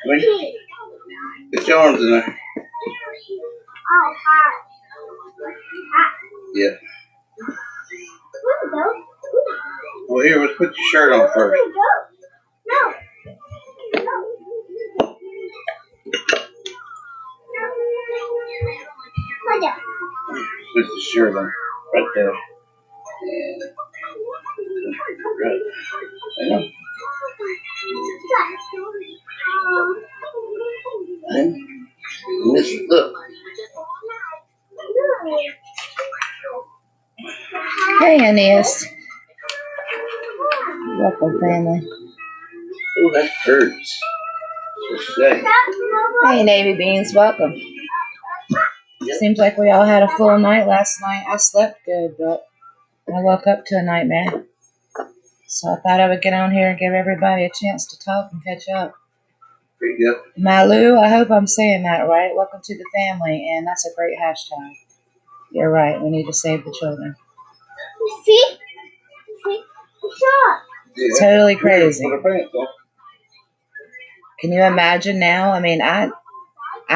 Get your arms in there. Yeah. Well, here, let's put your shirt on first. Put the shirt on right there. Right. Hang on. Look. Hey, Aeneas. Welcome, family. Oh, that hurts. Hey, Navy Beans. Welcome. Seems like we all had a full night last night. I slept good, but I woke up to a nightmare. So I thought I would get on here and give everybody a chance to talk and catch up. There you go. Malu, I hope I'm saying that right. Welcome to the family, and that's a great hashtag. You're right. We need to save the children. See? Yeah. Totally crazy. Put her pants on. Can you imagine now? I mean, I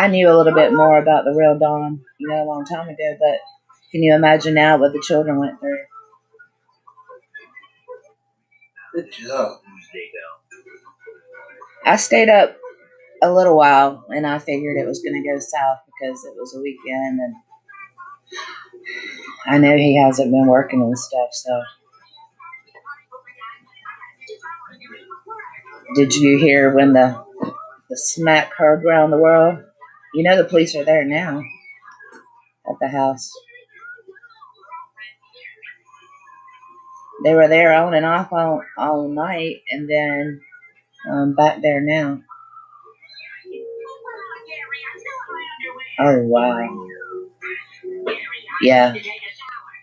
knew a little bit more about the real Dawn, a long time ago, but can you imagine now what the children went through? Good job. I stayed up a little while, and I figured it was going to go south because it was a weekend, and I know he hasn't been working and stuff, so. Did you hear when the smack heard around the world? The police are there now at the house. They were there on and off all night, and then back there now. Oh, wow. Yeah,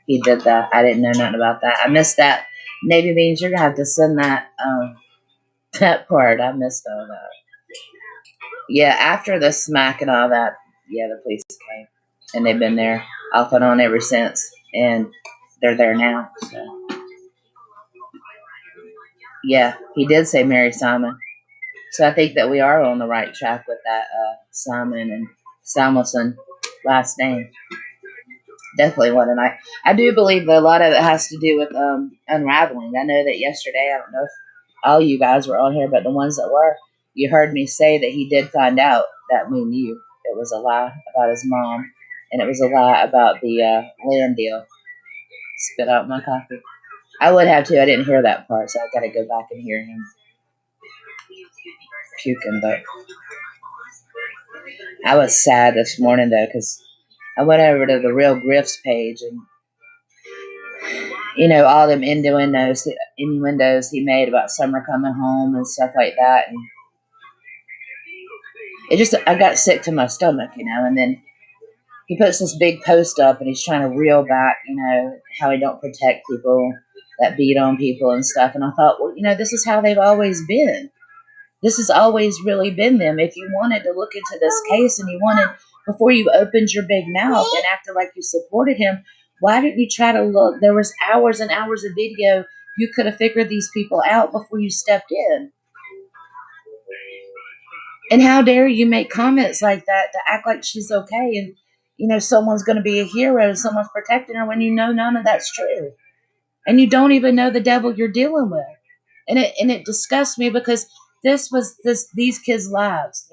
he did that. I didn't know nothing about that. I missed that. Navy Beans, you're going to have to send that that part. I missed all that. Yeah, after the smack and all that, yeah, the police came. And they've been there off and on ever since. And they're there now. So. Yeah, he did say Mary Simon. So I think that we are on the right track with that Simon and Samuelson last name. Definitely one. And I do believe that a lot of it has to do with unraveling. I know that yesterday, I don't know if all you guys were on here, but the ones that were, you heard me say that he did find out that we knew it was a lie about his mom, and it was a lie about the land deal. Spit out my coffee. I would have too. I didn't hear that part, so I got to go back and hear him puking. But I was sad this morning though, because I went over to the Real Griff's page, and all them innuendos he made about Summer coming home and stuff like that, and I got sick to my stomach, and then he puts this big post up, and he's trying to reel back, how he don't protect people that beat on people and stuff, and I thought, well, this is how they've always been. This has always really been them. If you wanted to look into this case and you wanted, before you opened your big mouth and acted like you supported him, why didn't you try to look? There was hours and hours of video. You could have figured these people out before you stepped in. And how dare you make comments like that to act like she's okay and, someone's going to be a hero and someone's protecting her when you know none of that's true. And you don't even know the devil you're dealing with. And it disgusts me because these kids' lives,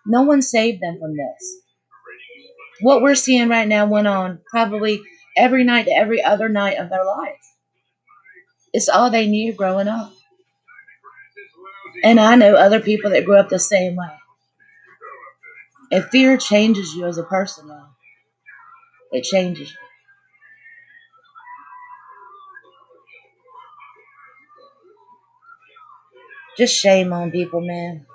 no one saved them from this. What we're seeing right now went on probably every night to every other night of their life. It's all they knew growing up. And I know other people that grew up the same way. And fear changes you as a person, y'all. It changes you. Just shame on people, man.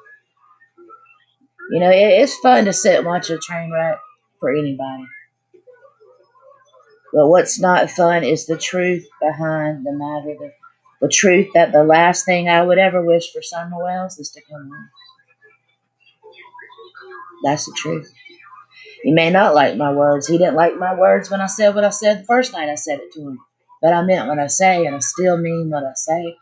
It's fun to sit and watch a train wreck for anybody. But what's not fun is the truth behind the matter. The truth that the last thing I would ever wish for Summer Wells is to come home. That's the truth. You may not like my words. He didn't like my words when I said what I said the first night I said it to him. But I meant what I say, and I still mean what I say.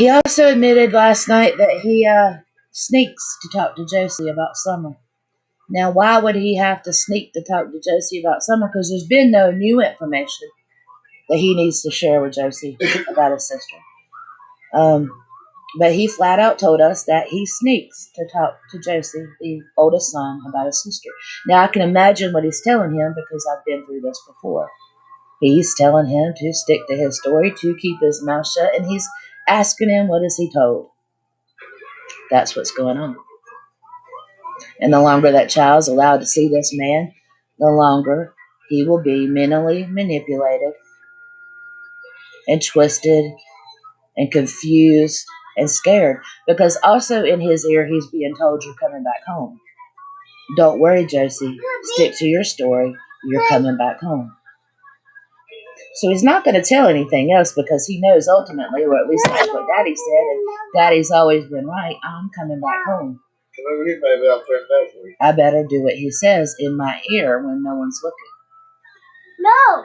He also admitted last night that he sneaks to talk to Josie about Summer. Now, why would he have to sneak to talk to Josie about Summer? Because there's been no new information that he needs to share with Josie about his sister. But he flat out told us that he sneaks to talk to Josie, the oldest son, about his sister. Now, I can imagine what he's telling him because I've been through this before. He's telling him to stick to his story, to keep his mouth shut, and he's asking him, what is he told? That's what's going on. And the longer that child's allowed to see this man, the longer he will be mentally manipulated and twisted and confused and scared. Because also in his ear, he's being told, you're coming back home. Don't worry, Josie. Stick to your story. You're coming back home. So he's not going to tell anything else because he knows ultimately, or at least that's what Daddy said, and Daddy's always been right, I'm coming back home. I better do what he says in my ear when no one's looking. No.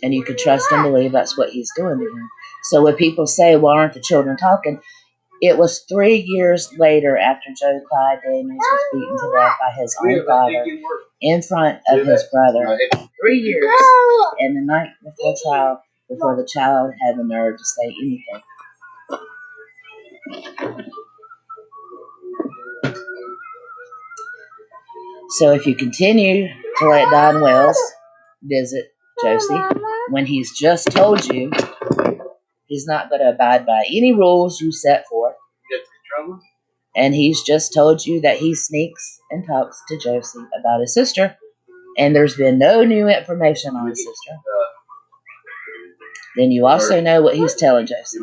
And you could trust and believe that's what he's doing to him. So when people say, well, aren't the children talking? It was 3 years later after Joe Clyde Daniels was beaten to death by his own father in front of his brother. 3 years and the night before trial, before the child had the nerve to say anything. So if you continue to let Don Wells visit Josie when he's just told you he's not going to abide by any rules you set forth, and he's just told you that he sneaks and talks to Josie about his sister, and there's been no new information on his sister, then you also know what he's telling Josie.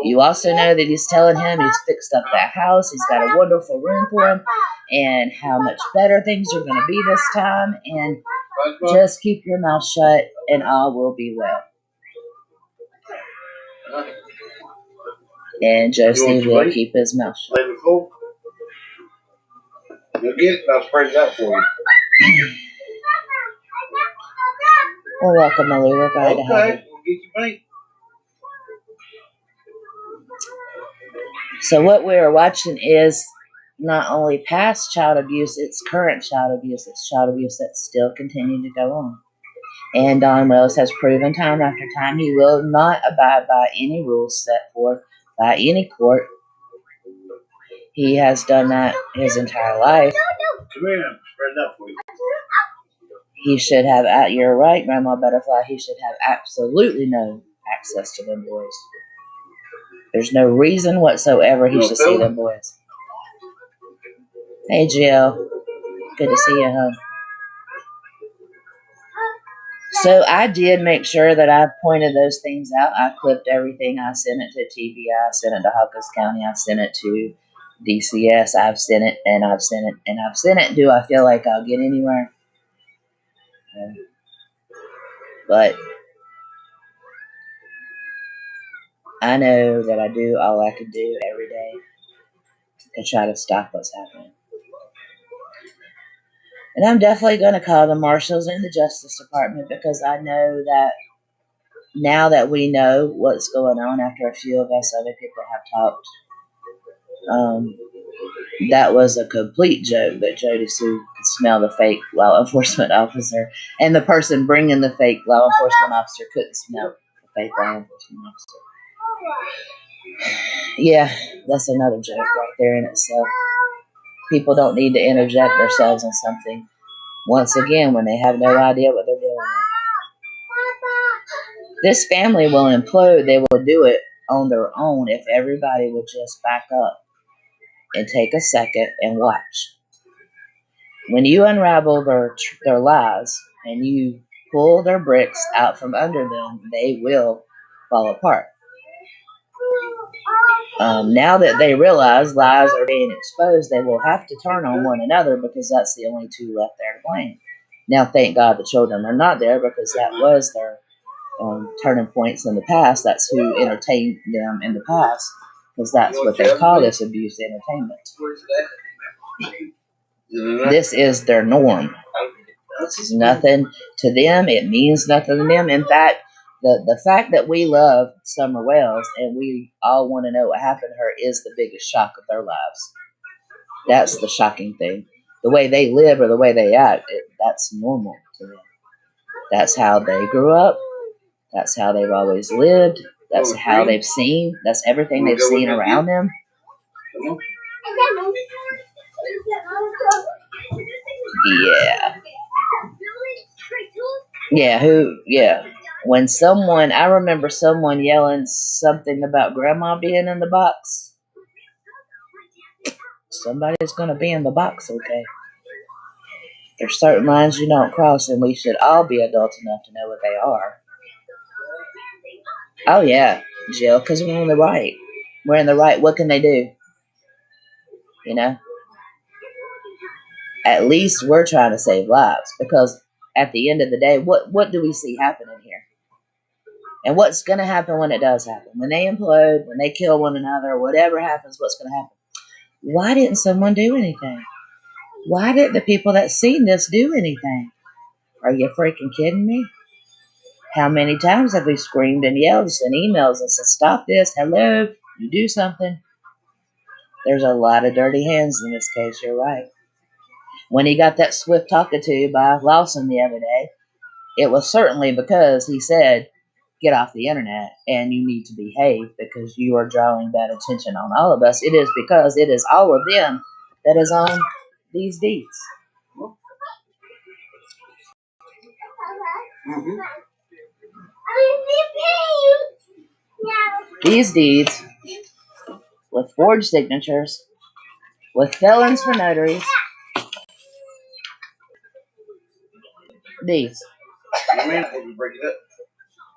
You also know that he's telling him he's fixed up that house, he's got a wonderful room for him, and how much better things are going to be this time, and just keep your mouth shut and all will be well. And Josie will keep his mouth shut. You'll get it and I'll spread it out for you. Well, welcome, Millie. We're glad to have you. We'll get you bait. So what we're watching is not only past child abuse, it's current child abuse. It's child abuse that's still continuing to go on. And Don Wells has proven time after time he will not abide by any rules set forth by any court. He has done that his entire life. Come here, spread it out for you. He should have, you're right, Grandma Butterfly, he should have absolutely no access to them boys. There's no reason whatsoever he should see them boys. Hey, Jill. Good to see you, hon. So I did make sure that I pointed those things out. I clipped everything. I sent it to TBI. I sent it to Hawkins County. I sent it to DCS. I've sent it, and I've sent it, and I've sent it. Do I feel like I'll get anywhere? But I know that I do all I can do every day to try to stop what's happening. And I'm definitely going to call the marshals and the Justice Department because I know that now that we know what's going on after a few of us other people have talked, that was a complete joke that Jody Sue could smell the fake law enforcement officer, and the person bringing the fake law enforcement officer couldn't smell the fake law enforcement officer. Yeah, that's another joke right there in itself. People don't need to interject themselves in something, once again, when they have no idea what they're dealing with. This family will implode. They will do it on their own if everybody would just back up and take a second and watch. When you unravel their lies and you pull their bricks out from under them, they will fall apart. Now that they realize lies are being exposed, they will have to turn on one another because that's the only two left there to blame. Now, thank God the children are not there because that was their turning points in the past. That's who entertained them in the past because that's what they call this abuse entertainment. This is their norm. This is nothing to them. It means nothing to them. In fact, The fact that we love Summer Wells and we all want to know what happened to her is the biggest shock of their lives. That's the shocking thing. The way they live or the way they act, that's normal to them. That's how they grew up. That's how they've always lived. That's how they've seen. That's everything they've seen around them. Yeah. Yeah. When I remember someone yelling something about grandma being in the box. Somebody's going to be in the box, okay? There's certain lines you don't cross, and we should all be adult enough to know what they are. Oh, yeah, Jill, because we're in the right. We're in the right. What can they do? You know? At least we're trying to save lives, because at the end of the day, what do we see happening here? And what's going to happen when it does happen? When they implode, when they kill one another, whatever happens, what's going to happen? Why didn't someone do anything? Why didn't the people that seen this do anything? Are you freaking kidding me? How many times have we screamed and yelled and emails and said, stop this, hello, you do something? There's a lot of dirty hands in this case, you're right. When he got that swift talking to by Lawson the other day, it was certainly because he said, get off the internet and you need to behave because you are drawing bad attention on all of us. It is because it is all of them that is on these deeds. Mm-hmm. These deeds with forged signatures, with felons for notaries. These.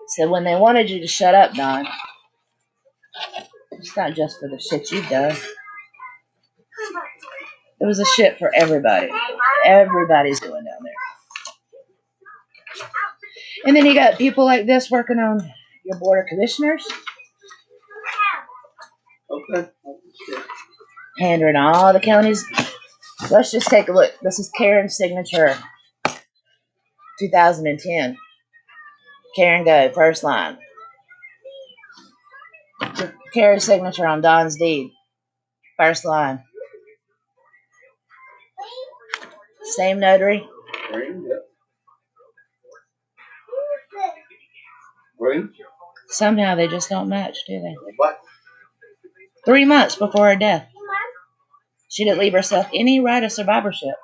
So when they wanted you to shut up, Don, it's not just for the shit you've done. It was a shit for everybody. Everybody's going down there. And then you got people like this working on your board of commissioners. Okay. Handling all the counties. Let's just take a look. This is Karen's signature. 2010. Karen, go. First line. Karen's signature on Don's deed. First line. Same notary. Somehow they just don't match, do they? 3 months before her death. She didn't leave herself any right of survivorship.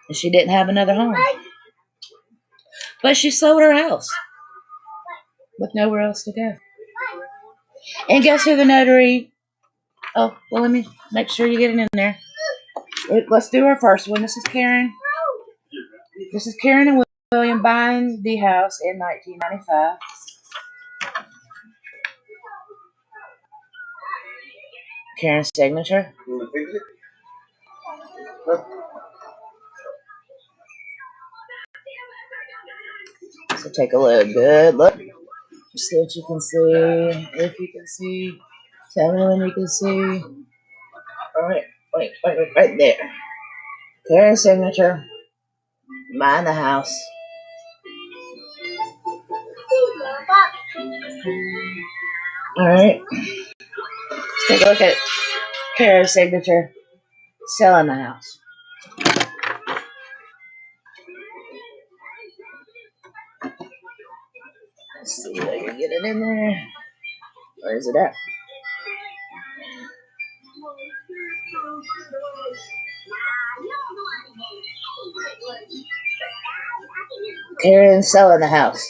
And she didn't have another home. But she sold her house with nowhere else to go. And guess who the notary... Oh, well, let me make sure you get it in there. Let's do our first one. This is Karen. This is Karen and William buying the house in 1995. Karen's signature. So take a look. Good look. See what you can see. If you can see. Tell me when you can see. Alright. Wait. Right there. Karen's signature. Buying the house. Alright. Let's take a look at Karen's signature. Selling the house. Let's see if I can get it in there. Where is it at? Karen selling the house.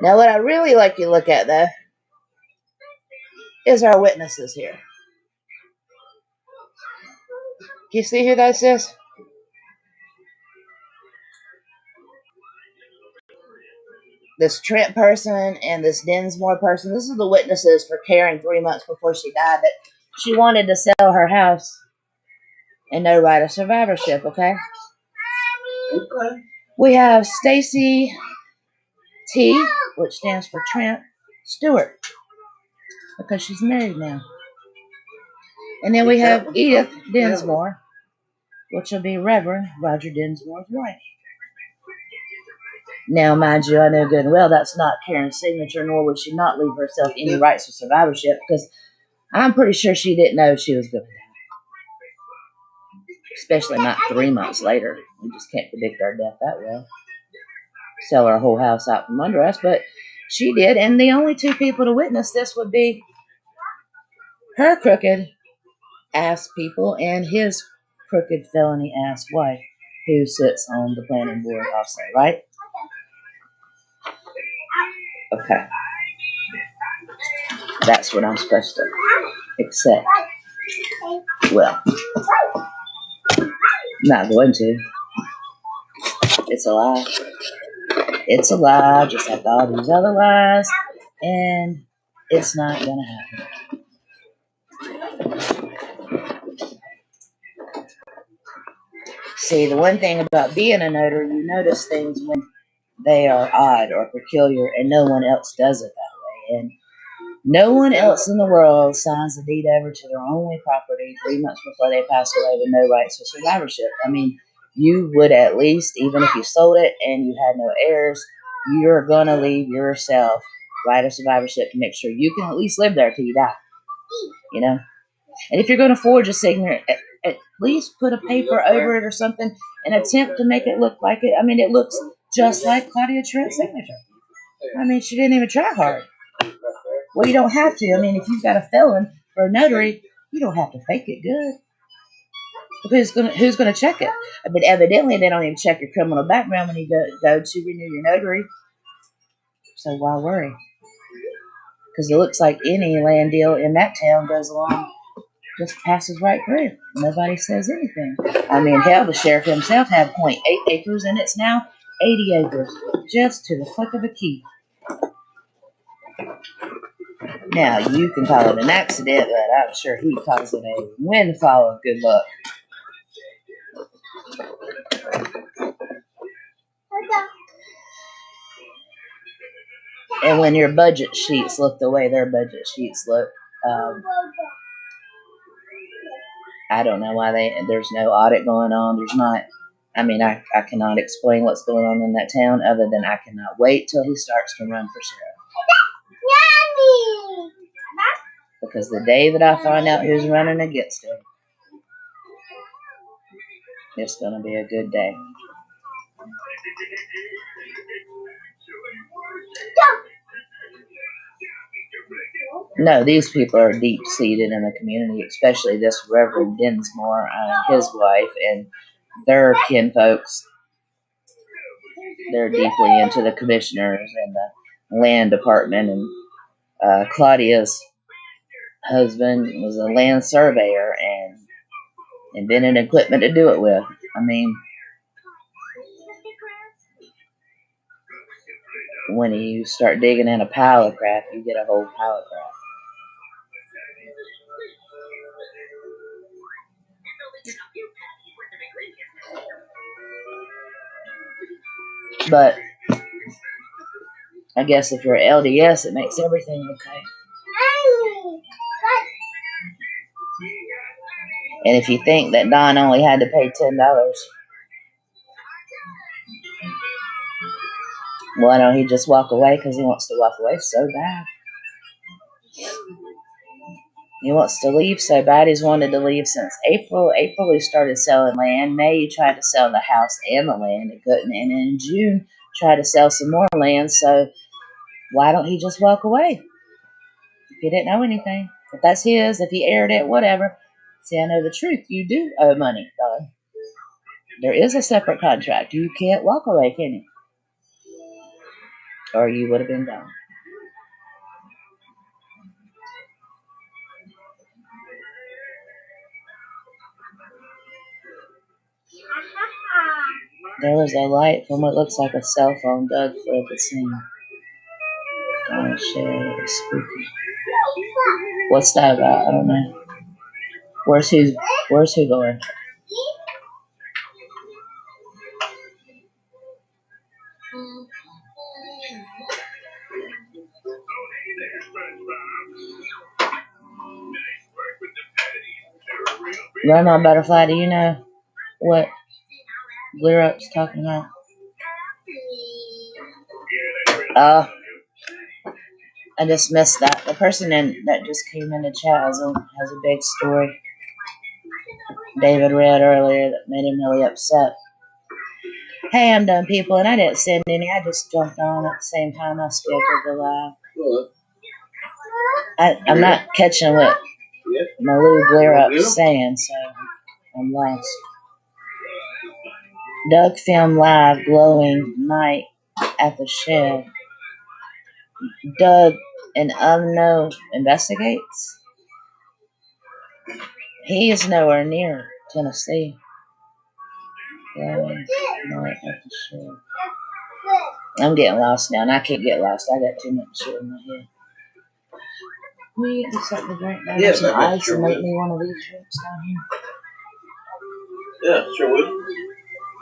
Now, what I really like you to look at, though, is our witnesses here. Can you see who this is? This Trent person and this Dinsmore person. This is the witnesses for Karen 3 months before she died that she wanted to sell her house and no right of survivorship, okay? Okay. We have Stacy T, which stands for Trent Stewart, because she's married now. And then we have Edith Dinsmore, which will be Reverend Roger Dinsmore's wife. Now, mind you, I know good and well that's not Karen's signature, nor would she not leave herself any rights of survivorship, because I'm pretty sure she didn't know she was going to die. Especially not 3 months later. We just can't predict our death that well. Sell our whole house out from under us, but she did, and the only two people to witness this would be her crooked ass people and his crooked felony ass wife, who sits on the planning board also, right? Okay. That's what I'm supposed to accept. Well, not going to. It's a lie. It's a lie, just like all these other lies, and it's not gonna happen. See, the one thing about being a notary, you notice things when they are odd or peculiar, and no one else does it that way. And no one else in the world signs a deed over to their only property 3 months before they pass away with no rights to survivorship. I mean, you would at least, even if you sold it and you had no heirs, you're going to leave yourself right of survivorship to make sure you can at least live there till you die. You know? And if you're going to forge a signature, at least put a paper over it or something and attempt to make it look like it. I mean, it looks just like Claudia Trent's signature. I mean, she didn't even try hard. Well, you don't have to. I mean, if you've got a felon for a notary, you don't have to fake it good. Who's gonna check it? I mean, evidently they don't even check your criminal background when you go to renew your notary. So why worry? Because it looks like any land deal in that town goes along, just passes right through. Nobody says anything. I mean, hell, the sheriff himself had 0.8 acres, and it's now 80 acres, just to the flick of a key. Now, you can call it an accident, but I'm sure he calls it a windfall of good luck. And when your budget sheets look the way their budget sheets look, I don't know why there's no audit going on. There's not. I mean, I cannot explain what's going on in that town other than I cannot wait till he starts to run for sheriff. Because the day that I find out who's running against him, it's going to be a good day. No, these people are deep-seated in the community, especially this Reverend Dinsmore and his wife and their kinfolks. They're deeply into the commissioners and the land department, and Claudia's husband was a land surveyor and invented equipment to do it with. I mean, when you start digging in a pile of crap, you get a whole pile of crap. But I guess if you're LDS, it makes everything okay. And if you think that Don only had to pay $10, why don't he just walk away? Because he wants to walk away so bad. He wants to leave so bad. He's wanted to leave since April. April, he started selling land. May, he tried to sell the house and the land. He couldn't. And in June, tried to sell some more land. So why don't he just walk away? If he didn't know anything. If that's his, if he aired it, whatever. See, I know the truth. You do owe money, Don. There is a separate contract. You can't walk away, can you? Or you would have been gone. There was a light from what looks like a cell phone dug for the scene. Oh shit, it's spooky. What's that about? I don't know. Where's who going? Grandma Butterfly, do you know what Glare Up's talking about? Uh, I just missed that. The person that just came in the chat has a big story David read earlier that made him really upset. Hey, I'm done, people, and I didn't send any. I just jumped on at the same time I scheduled the live. I'm not catching what Malou Glare Up's saying, so I'm lost. Doug filmed live glowing night at the shed. Doug and Unknown investigates. He is nowhere near Tennessee. Glowing night at the shed. I'm getting lost now, and I can't get lost. I got too much shit in my head. Will you get me something to drink? Yeah, some ice and make me one of these drinks down here. Yeah, sure will.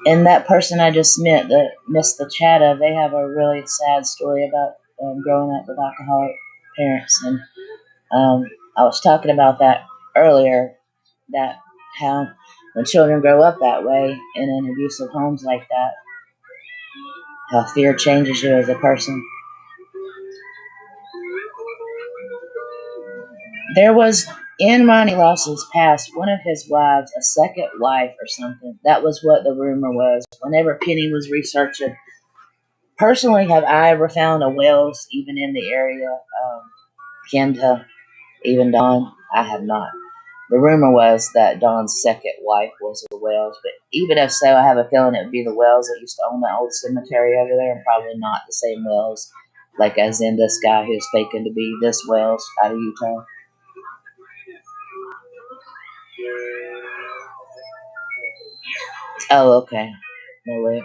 And that person I just met that missed the chat of, they have a really sad story about growing up with alcoholic parents. And I was talking about that earlier, that how when children grow up that way and in abusive homes like that, how fear changes you as a person. There was, in Ronnie Ross's past, one of his wives, a second wife or something. That was what the rumor was. Whenever Penny was researching, personally, have I ever found a Wells even in the area, kin to even Dawn? I have not. The rumor was that Dawn's second wife was a Wells, but even if so, I have a feeling it would be the Wells that used to own that old cemetery over there, and probably not the same Wells, like as in this guy who's faking to be this Wells out of Utah. Oh, okay. No,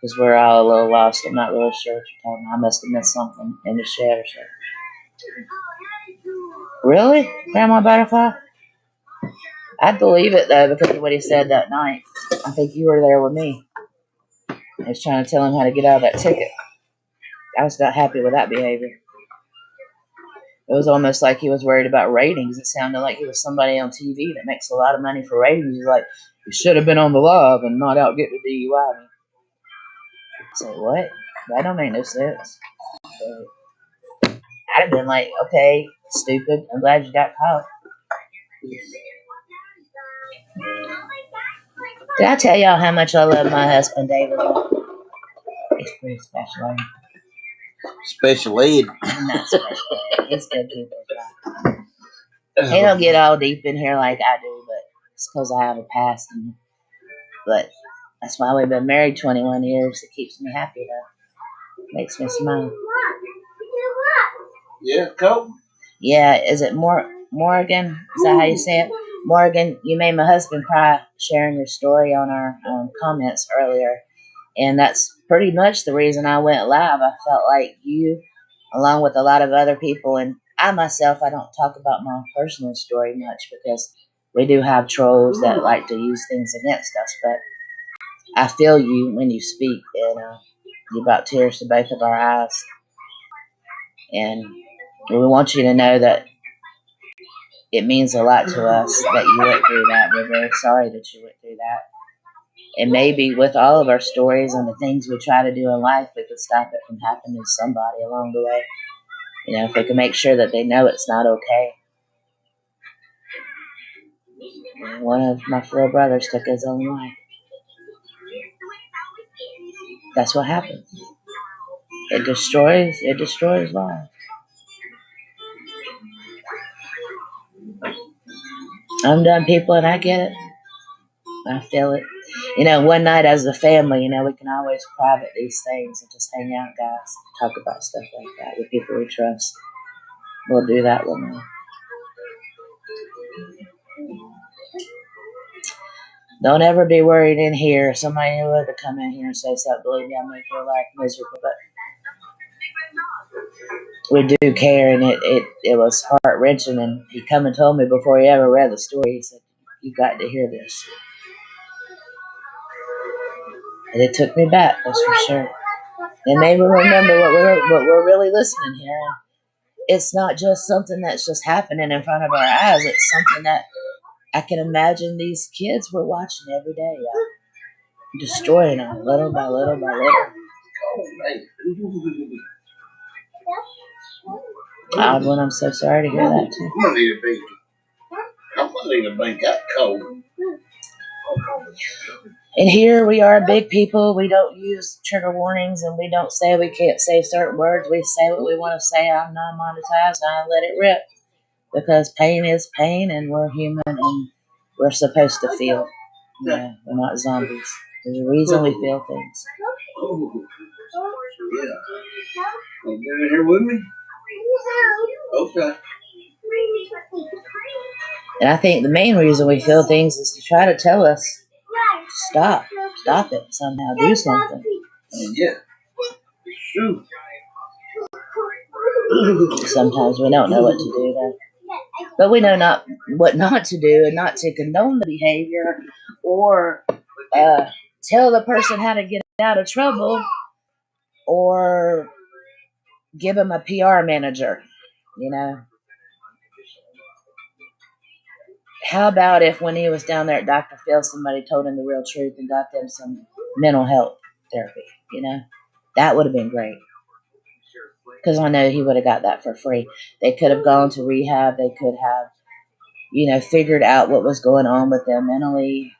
because we're all a little lost. I'm not really sure what you're talking about. I must have missed something in the shed or something. Really? Grandma Butterfly? I'd believe it, though, because of what he said that night. I think you were there with me. I was trying to tell him how to get out of that ticket. I was not happy with that behavior. It was almost like he was worried about ratings. It sounded like he was somebody on TV that makes a lot of money for ratings. He's like, you should have been on the live and not out getting a DUI. Say, what? That don't make no sense. But I'd have been like, okay, stupid. I'm glad you got caught. Did I tell y'all how much I love my husband, David? He's pretty special. Special ed. Not special ed. It's good people. He don't get all deep in here like I do, but it's because I have a past. But that's why we've been married 21 years. It keeps me happy, though. Makes me smile. Yeah, Coke? Yeah, is it Morgan? Is that how you say it? Morgan, you made my husband cry sharing your story on our comments earlier. And that's pretty much the reason I went live. I felt like you, along with a lot of other people, and I myself, I don't talk about my personal story much because we do have trolls that like to use things against us. But I feel you when you speak, and you brought tears to both of our eyes. And we want you to know that it means a lot to us that you went through that. We're very sorry that you went through that. And maybe with all of our stories and the things we try to do in life, we could stop it from happening to somebody along the way. You know, if we can make sure that they know it's not okay. And one of my 4 brothers took his own life. That's what happens. It destroys lives. I'm done, people, and I get it. I feel it. You know, one night as a family, you know, we can always private these things and just hang out, guys. Talk about stuff like that with people we trust. We'll do that one night. Don't ever be worried in here. Somebody who would come in here and say something, believe me, I'll make your life miserable. But we do care, and it was heart-wrenching. And he come and told me before he ever read the story, he said, you got to hear this. And it took me back, that's for sure. And made me remember what we're really listening here. And it's not just something that's just happening in front of our eyes. It's something that I can imagine these kids were watching every day, destroying them little by little by little. Odd one. I'm so sorry to hear that too. I'm gonna need a baby. I'm gonna need a baby. That's cold. And here we are, big people. We don't use trigger warnings, and we don't say we can't say certain words. We say what we want to say. I'm non-monetized. I let it rip because pain is pain, and we're human, and we're supposed to feel. Yeah, we're not zombies. There's a reason we feel things. Oh, yeah. Want to get in here with me? Okay. And I think the main reason we feel things is to try to tell us, stop it somehow, do something. Yeah. Shoot. Sometimes we don't know what to do though. But we know what not to do, and not to condone the behavior or tell the person how to get out of trouble or give them a PR manager, you know. How about if when he was down there at Dr. Phil, somebody told him the real truth and got them some mental health therapy, you know? That would have been great. Because I know he would have got that for free. They could have gone to rehab. They could have, you know, figured out what was going on with them mentally.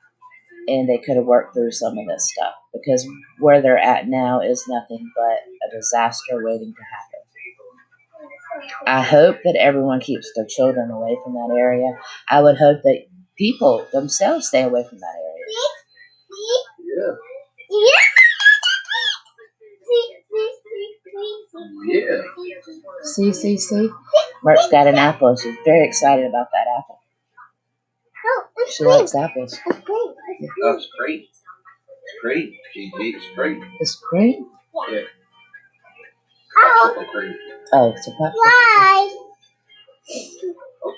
And they could have worked through some of this stuff. Because where they're at now is nothing but a disaster waiting to happen. I hope that everyone keeps their children away from that area. I would hope that people themselves stay away from that area. Yeah. See. Mert's got an apple. She's very excited about that apple. She likes apples. That's great. It's great. It's great. It's great? Yeah. Oh, it's a popsicle.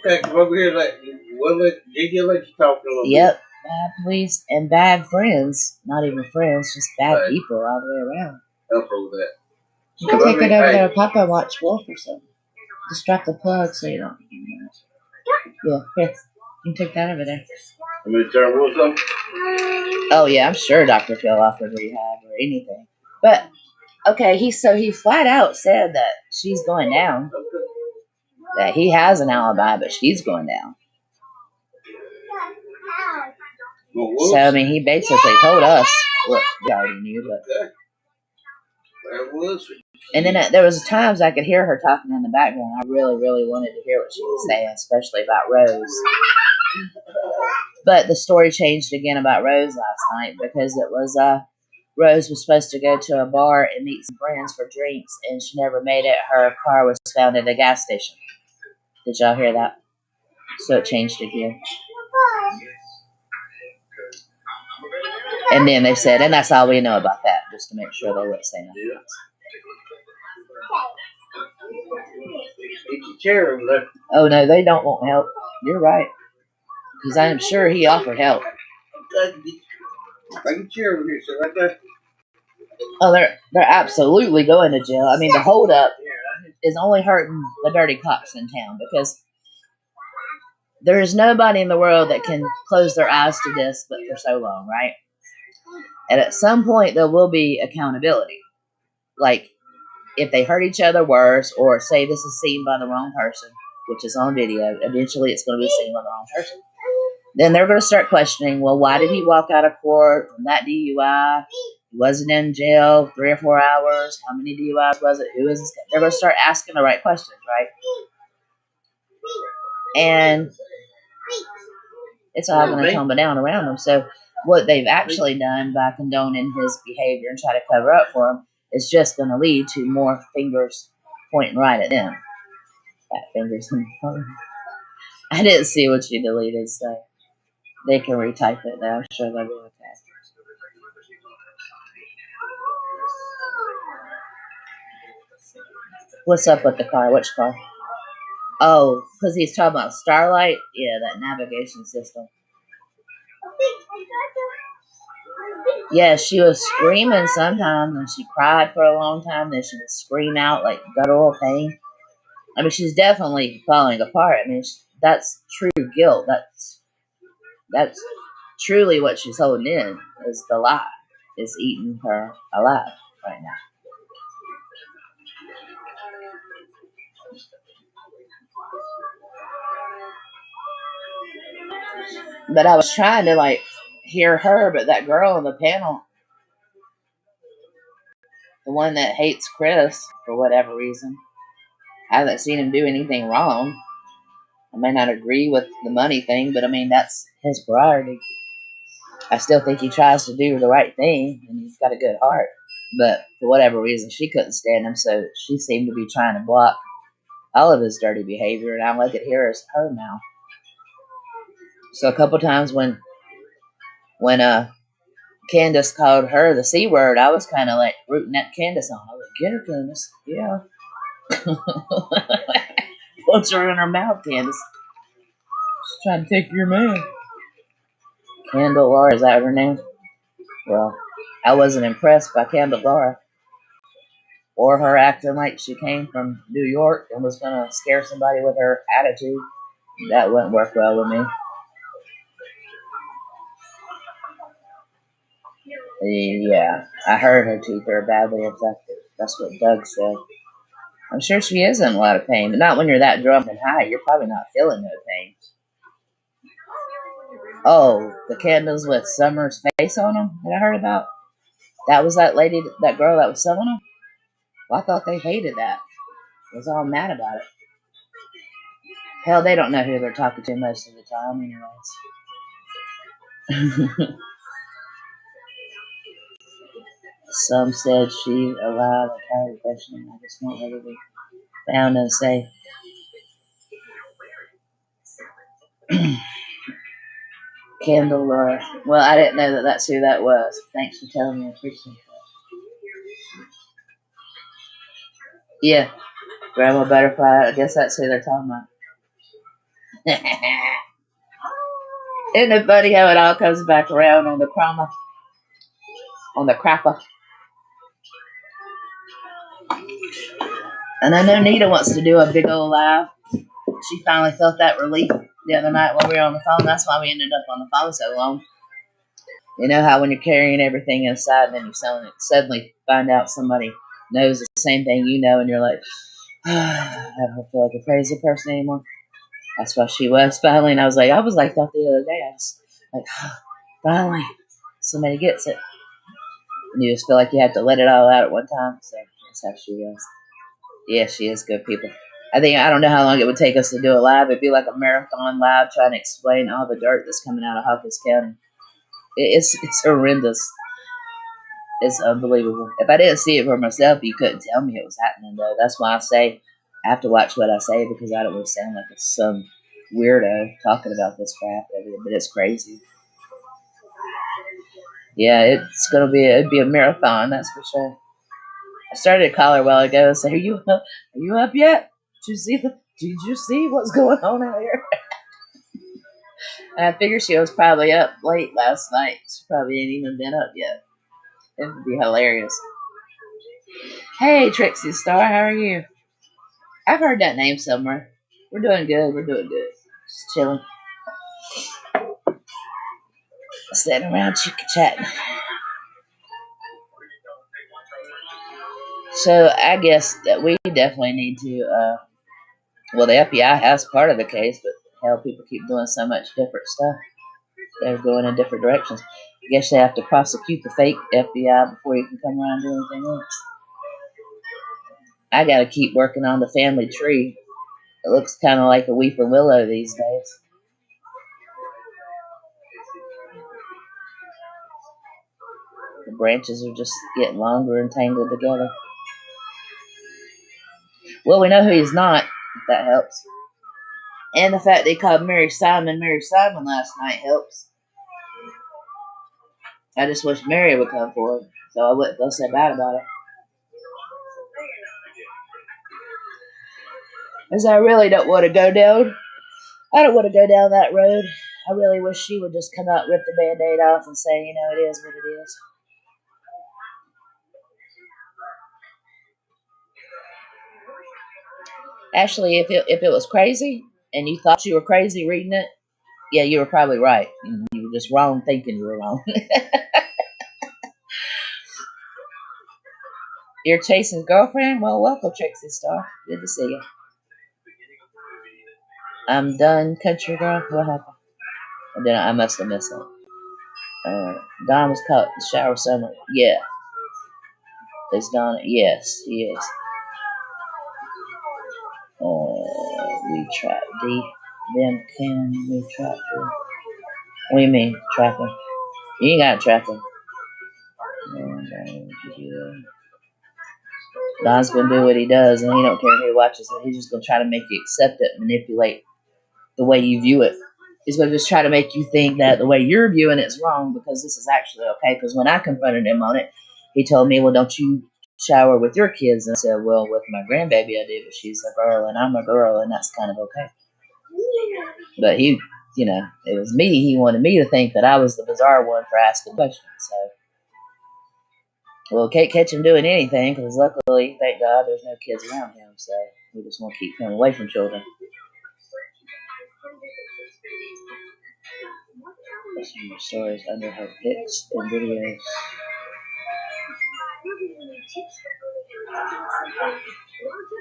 Okay, come over here. We'll let Gigi let you talk a little bit. Yep. Bad police and bad friends. Not even friends, just bad Right. people all the way around. Help her with that. You can take it over there, Papa, watch Wolf or something. Distract the plug so you don't. Yeah, here. You can take that over there. I'm going to turn Wolf up. Oh, yeah, I'm sure Dr. Phil offered rehab or anything. But, okay, he flat out said that she's going down. That he has an alibi, but she's going down. So, I mean, he basically told us what we already knew, but. And then there was times I could hear her talking in the background. I really, really wanted to hear what she was saying, especially about Rose. But the story changed again about Rose last night because it was Rose was supposed to go to a bar and meet some friends for drinks, and she never made it. Her car was found at a gas station. Did y'all hear that? So it changed again. And then they said, and that's all we know about that, just to make sure they wouldn't say nothing else. Oh, no, they don't want help. You're right. Because I am sure he offered help. I can chair over here, so right there. Oh, they're absolutely going to jail. I mean, the holdup is only hurting the dirty cops in town because there is nobody in the world that can close their eyes to this but for so long, right? And at some point, there will be accountability. Like, if they hurt each other worse, or say this is seen by the wrong person, which is on video, eventually it's going to be seen by the wrong person. Then they're going to start questioning, well, why did he walk out of court from that DUI? He wasn't in jail 3 or 4 hours. How many DUIs was it? Who is this guy? They're going to start asking the right questions, right? And it's all going to tumble down around them. So what they've actually done by condoning his behavior and try to cover up for him is just going to lead to more fingers pointing right at them. Fat fingers. I didn't see what you deleted, so they can retype it now. I'm sure they'll be okay. What's up with the car? Which car? Oh, because he's talking about Starlight? Yeah, that navigation system. Yeah, she was screaming sometimes, and she cried for a long time. Then she would scream out like guttural pain. I mean, she's definitely falling apart. I mean, that's true guilt. That's truly what she's holding in, is the lie. Is eating her alive right now. But I was trying to like hear her, but that girl on the panel, the one that hates Chris for whatever reason, I haven't seen him do anything wrong. I may not agree with the money thing, but I mean, that's his priority. I still think he tries to do the right thing, and he's got a good heart. But for whatever reason, she couldn't stand him, so she seemed to be trying to block all of his dirty behavior, and all I could hear is her mouth. So a couple times when Candace called her the C word, I was kind of like rooting that Candace on. I was like, get her, Candace. Yeah. Punch her in her mouth, Candace. She's trying to take your man. Kendall Laura, is that her name? Well, I wasn't impressed by Kendall Laura or her acting like she came from New York and was going to scare somebody with her attitude. That wouldn't work well with me. Yeah, I heard her teeth are badly affected. That's what Doug said. I'm sure she is in a lot of pain, but not when you're that drunk and high. You're probably not feeling no pain. Oh, the candles with Summer's face on them that I heard about? That was that lady, that girl that was selling them? Well, I thought they hated that. They was all mad about it. Hell, they don't know who they're talking to most of the time, anyways. Some said she alive, a tired question. I just want her to be found and safe. Kendall, well, I didn't know that that's who that was. Thanks for telling me. I appreciate that. Yeah, Grandma Butterfly. I guess that's who they're talking about. Isn't it funny how it all comes back around on the crapper? On the crapper. And I know Nita wants to do a big old live. She finally felt that relief the other night while we were on the phone. That's why we ended up on the phone so long. You know how when you're carrying everything inside and then you suddenly find out somebody knows the same thing you know and you're like, I don't feel like a crazy person anymore. That's why she was finally. And I was like that the other day. I was like, finally, somebody gets it. And you just feel like you have to let it all out at one time. So that's how she was. Yeah, she is good people. I don't know how long it would take us to do a live. It'd be like a marathon live trying to explain all the dirt that's coming out of Hawkins County. It's horrendous. It's unbelievable. If I didn't see it for myself, you couldn't tell me it was happening, though. That's why I say I have to watch what I say because I don't want to sound like it's some weirdo talking about this crap. But it's crazy. Yeah, it'd be a marathon, that's for sure. I started a call her a while ago and said, Are you up yet? Did you see what's going on out here? And I figured she was probably up late last night. She probably ain't even been up yet. It would be hilarious. Hey, Trixie Star, how are you? I've heard that name somewhere. We're doing good. Just chilling. Sitting around chit-chatting. So I guess that we definitely need to, well, the FBI has part of the case, but hell, people keep doing so much different stuff. They're going in different directions. I guess they have to prosecute the fake FBI before you can come around and do anything else. I got to keep working on the family tree. It looks kind of like a weeping willow these days. The branches are just getting longer and tangled together. Well, we know who he's not, if that helps. And the fact they called Mary Simon last night helps. I just wish Mary would come forward, so I wouldn't feel so bad about it. Because I really don't want to go down. I don't want to go down that road. I really wish she would just come out, rip the Band-Aid off, and say, it is what it is. Actually, if it was crazy, and you thought you were crazy reading it, yeah, you were probably right. You were just wrong thinking you were wrong. You're chasing girlfriend? Well, welcome, Trixie Star. Good to see you. I'm done, country girl. What happened? And then I must have missed it. Don was caught in the shower somewhere. Yeah. Is Don? Yes, he is. We trap D. Them can we trap him? What do you mean, trap him? You ain't gotta trap him. Don's gonna do what he does, and he don't care who watches it. He's just gonna try to make you accept it, manipulate the way you view it. He's gonna just try to make you think that the way you're viewing it's wrong because this is actually okay. Because when I confronted him on it, he told me, "Well, don't you shower with your kids?" And I said, "Well, with my grandbaby I do, but she's a girl and I'm a girl, and that's kind of okay." But he, it was me. He wanted me to think that I was the bizarre one for asking questions. So, well, can't catch him doing anything because luckily, thank God, there's no kids around him. So we just want to keep him away from children. Some more stories under her pics and videos.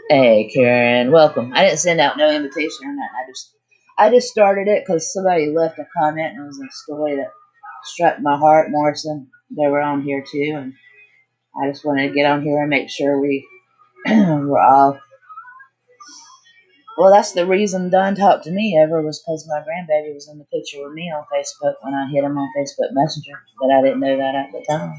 Hey, Karen, welcome. I didn't send out no invitation or nothing. I just started it because somebody left a comment and it was a story that struck my heart. Morrison, they were on here too, and I just wanted to get on here and make sure we were all. Well, that's the reason Don talked to me ever was because my grandbaby was in the picture with me on Facebook when I hit him on Facebook Messenger, but I didn't know that at the time.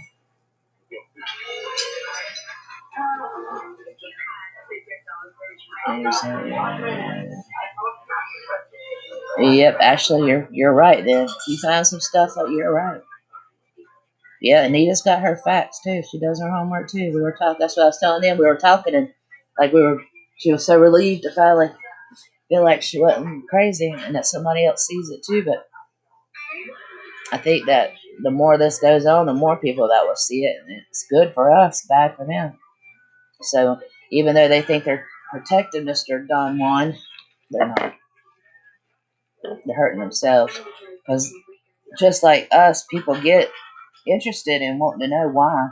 Yep, Ashley, you're right. Then you find some stuff that you're right. Yeah, Anita's got her facts too. She does her homework too. We were talking. That's what I was telling them. We were talking and like she was so relieved to finally feel like she wasn't crazy and that somebody else sees it too. But I think that the more this goes on, the more people that will see it, and it's good for us, bad for them. So even though they think they're protecting Mr. Don Juan, they're not. They're hurting themselves because just like us, people get interested in wanting to know why.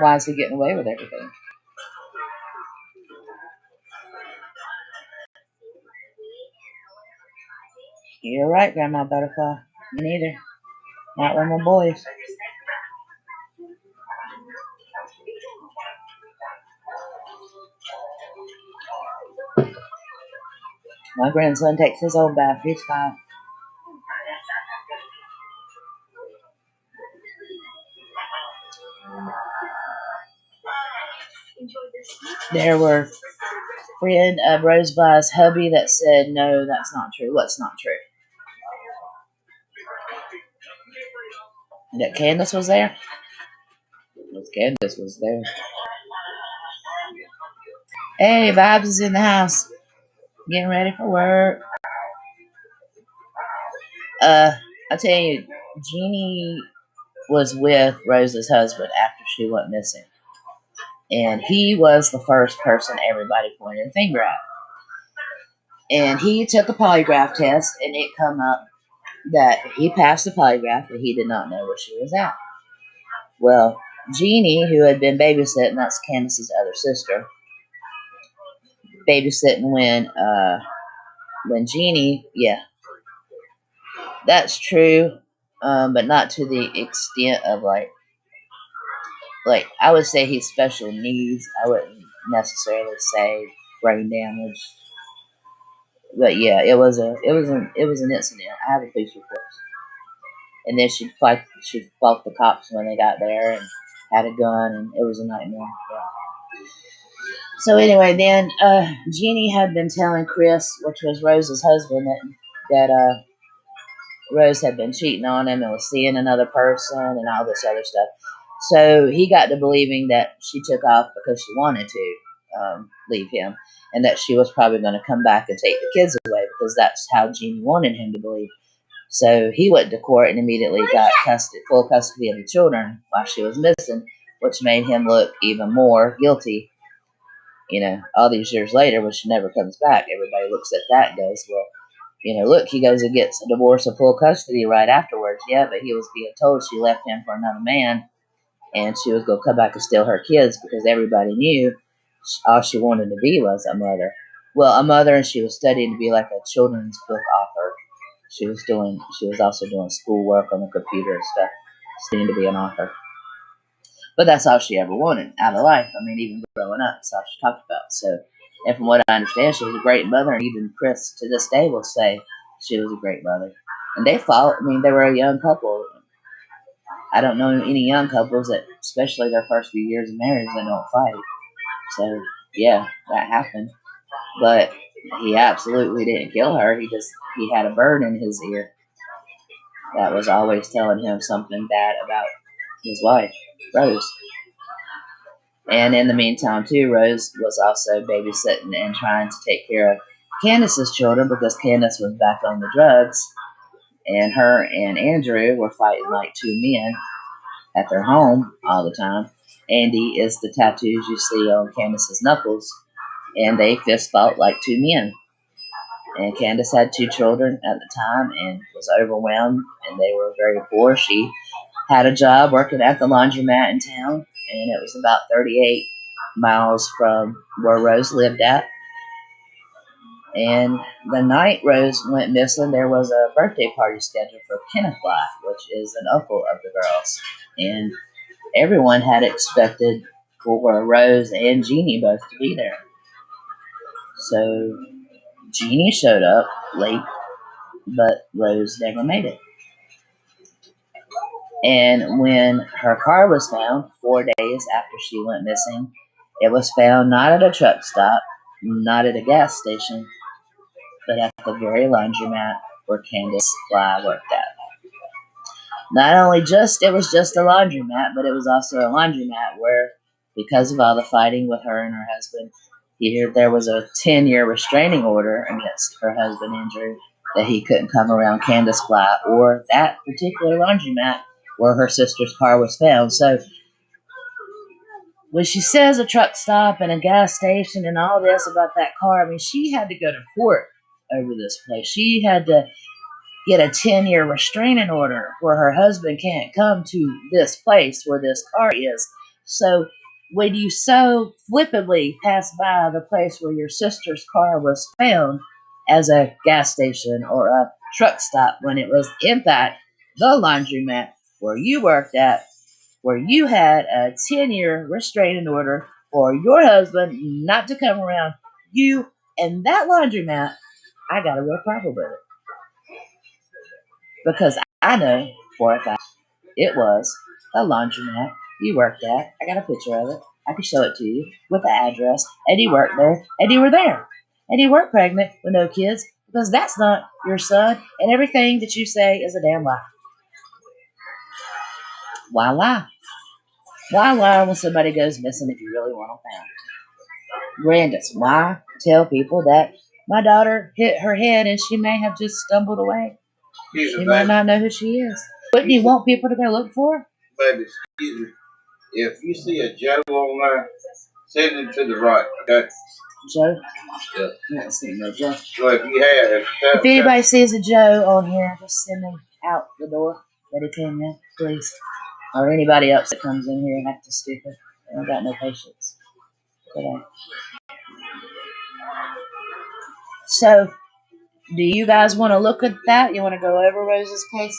Why is he getting away with everything? You're right, Grandma Butterfly. Me neither. Not with my boys. My grandson takes his own bath. He's 5. There were friend of Rosebud's hubby that said, no, that's not true. What's not true? That Candace was there? Candace was there. Hey, Vibes is in the house. Getting ready for work. I tell you, Jeannie was with Rose's husband after she went missing. And he was the first person everybody pointed a finger at. And he took a polygraph test, and it come up that he passed the polygraph, but he did not know where she was at. Well, Jeannie, who had been babysitting, that's Candace's other sister, babysitting when Jeannie, yeah, that's true, but not to the extent of like I would say he's special needs. I wouldn't necessarily say brain damage. But yeah, it was an incident. I have a police report. And then she fought the cops when they got there and had a gun, and it was a nightmare. Yeah. So anyway, then Jeannie had been telling Chris, which was Rose's husband, that Rose had been cheating on him and was seeing another person and all this other stuff. So he got to believing that she took off because she wanted to leave him, and that she was probably going to come back and take the kids away because that's how Jeannie wanted him to believe. So he went to court and immediately got full custody of the children while she was missing, which made him look even more guilty. All these years later, when she never comes back, everybody looks at that and goes, well, look, he goes and gets a divorce of full custody right afterwards. Yeah, but he was being told she left him for another man, and she was going to come back and steal her kids because everybody knew all she wanted to be was a mother. Well, a mother, and she was studying to be like a children's book author. She was also doing schoolwork on the computer and stuff, studying to be an author. But that's all she ever wanted out of life. I mean, even growing up, that's all she talked about. So, and from what I understand, she was a great mother, and even Chris to this day will say she was a great mother. And they fought. I mean, they were a young couple. I don't know any young couples that, especially their first few years of marriage, they don't fight. So, yeah, that happened. But he absolutely didn't kill her. He had a bird in his ear that was always telling him something bad about his wife, Rose. And in the meantime, too, Rose was also babysitting and trying to take care of Candace's children because Candace was back on the drugs. And her and Andrew were fighting like two men at their home all the time. Andy is the tattoos you see on Candace's knuckles. And they fist fought like two men. And Candace had two children at the time and was overwhelmed, and they were very poor. She had a job working at the laundromat in town, and it was about 38 miles from where Rose lived at. And the night Rose went missing, there was a birthday party scheduled for Kenneth Bly, which is an uncle of the girls. And everyone had expected for Rose and Jeannie both to be there. So Jeannie showed up late, but Rose never made it. And when her car was found 4 days after she went missing, it was found not at a truck stop, not at a gas station, but at the very laundromat where Candace Bly worked at. Not only it was just a laundromat, but it was also a laundromat where, because of all the fighting with her and her husband, there was a 10-year restraining order against her husband, Andrew, that he couldn't come around Candace Bly or that particular laundromat where her sister's car was found. So when she says a truck stop and a gas station and all this about that car, I mean, she had to go to court over this place. She had to get a 10-year restraining order where her husband can't come to this place where this car is. So when you so flippantly pass by the place where your sister's car was found as a gas station or a truck stop, when it was in fact the laundromat where you worked at, where you had a 10-year restraining order for your husband not to come around you and that laundromat, I got a real problem with it. Because I know for a fact it was a laundromat you worked at. I got a picture of it. I can show it to you with the address. And you worked there, and you were there. And you weren't pregnant with no kids because that's not your son, and everything that you say is a damn lie. Why lie? Why lie when somebody goes missing if you really want them found? Grandis, why tell people that my daughter hit her head and she may have just stumbled away? She might not know who she is. Wouldn't you want people to go look for her? Baby, excuse me. If you see a Joe on there, send him to the right, okay? Joe? Yeah. I haven't seen no Joe. Well, if you have, if anybody sees a Joe on here, just send him out the door that he came in, please. Or anybody else that comes in here and acts stupid. I don't got no patience today. So, do you guys want to look at that? You want to go over Rose's case?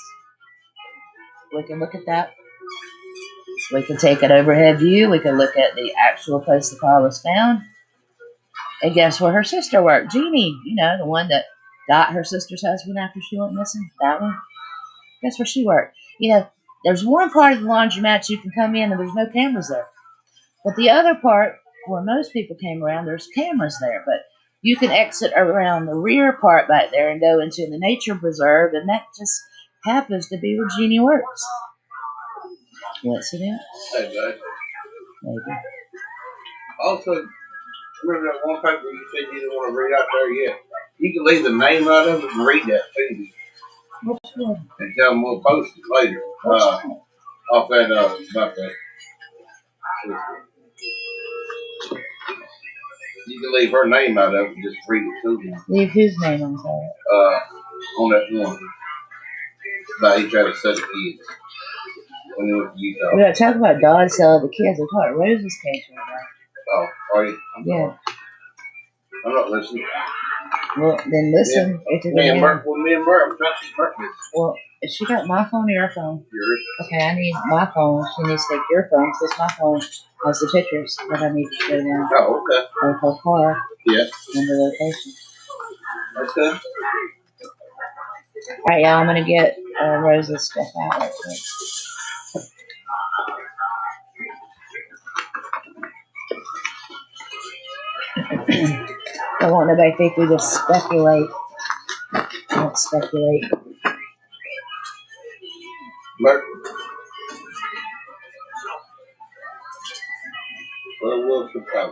We can look at that. We can take an overhead view. We can look at the actual place the car was found. And guess where her sister worked? Jeannie, the one that got her sister's husband after she went missing. That one. Guess where she worked? There's one part of the laundromat you can come in and there's no cameras there. But the other part, where most people came around, there's cameras there. But you can exit around the rear part back there and go into the nature preserve, and that just happens to be where Jeannie works. Coincidence? Hey, Maybe. Also, remember that one paper you said you didn't want to read out there yet? You can leave the name out of it and read that to me. Which one? And tell them we'll post it later. Off that, about that. You can leave her name out of it and just read it to me. Leave whose name on that? On that one. About he tried to sell the kids. When he went to Utah. We're not talking about Dawn selling the kids. We're talking about Rose's case right now. Oh, are you? Yeah. I'm not listening. Well, then listen. It's Me and Mark, I'm trying to see Mark. Well, if she got my phone or your phone? Yours. Okay, I need my phone. She needs to take your phone because my phone has the pictures that I need to show them. Oh, okay. Of her car. Yeah. And the location. Okay. Alright, y'all, I'm gonna get Rose's stuff out real quick. I want nobody to think we just speculate. Don't speculate. Mark. Well, we'll surprise.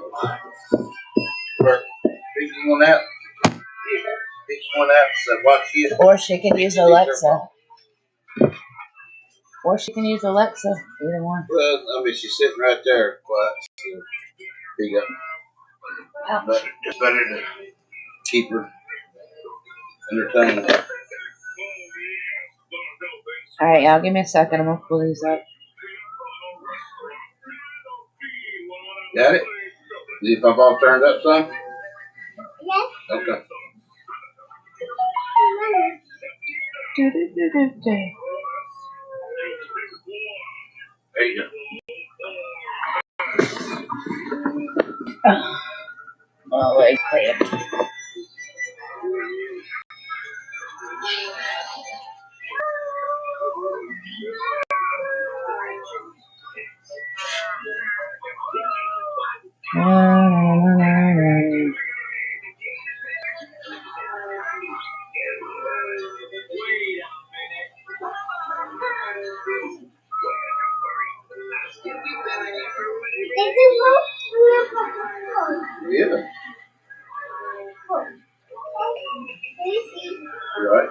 Mark, pick one out. Pick one out. So watch you. Or she can use Alexa. Or she can use Alexa. Either one. Well, I mean, she's sitting right there. Quiet. So, there you go. But it's better to keep her entertained. Alright, y'all, give me a second. I'm gonna pull these up. Got it? See if I've all turned up some? Yes. Okay. There you go. Oh, wait, cramp. Yeah. Right.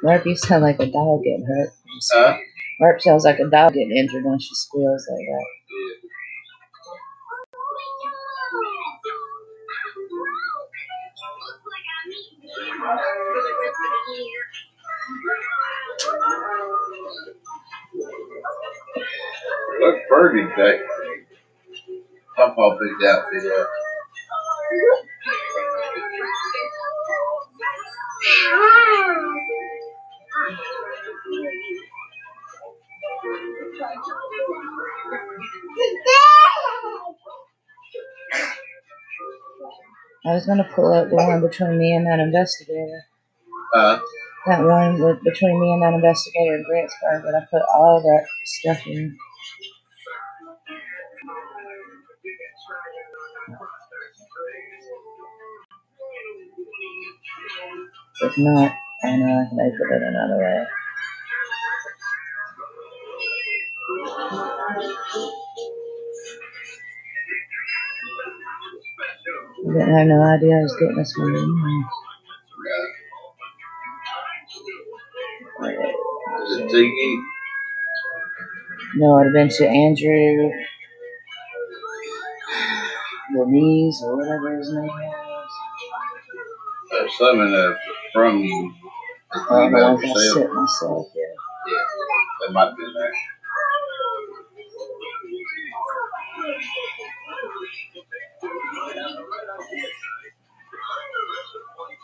Mark, you sound like a dog getting hurt. Huh? Mark sounds like a dog getting injured when she squeals like that. What's Birdie day? Papa picked out the I was gonna pull up the one between me and that investigator. That one with between me and that investigator in Grantsburg, but I put all that stuff in. If not, I know I can open it another way. I didn't have no idea I was getting this one in. Is it Ziggy? No, it would have been to Andrew Louise or whatever his name is. There's some in there from you. Oh, the ones I sent myself, yeah. Yeah, that might be in there.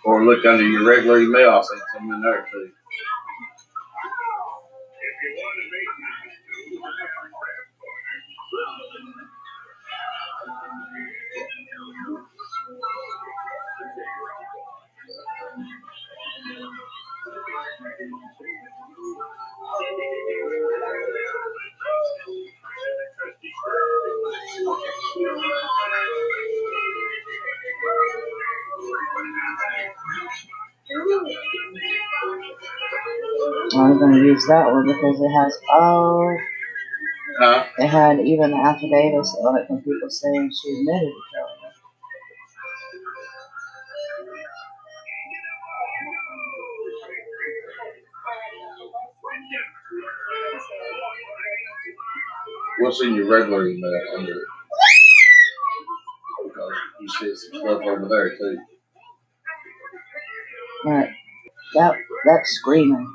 Or look under your regular email, I'll send some in there too. I'm going to use that one because it has all. It had even the affidavits on it from people saying she admitted to killing her. What's in your regular email under it? Because you see some stuff over there too. Alright. That's screaming.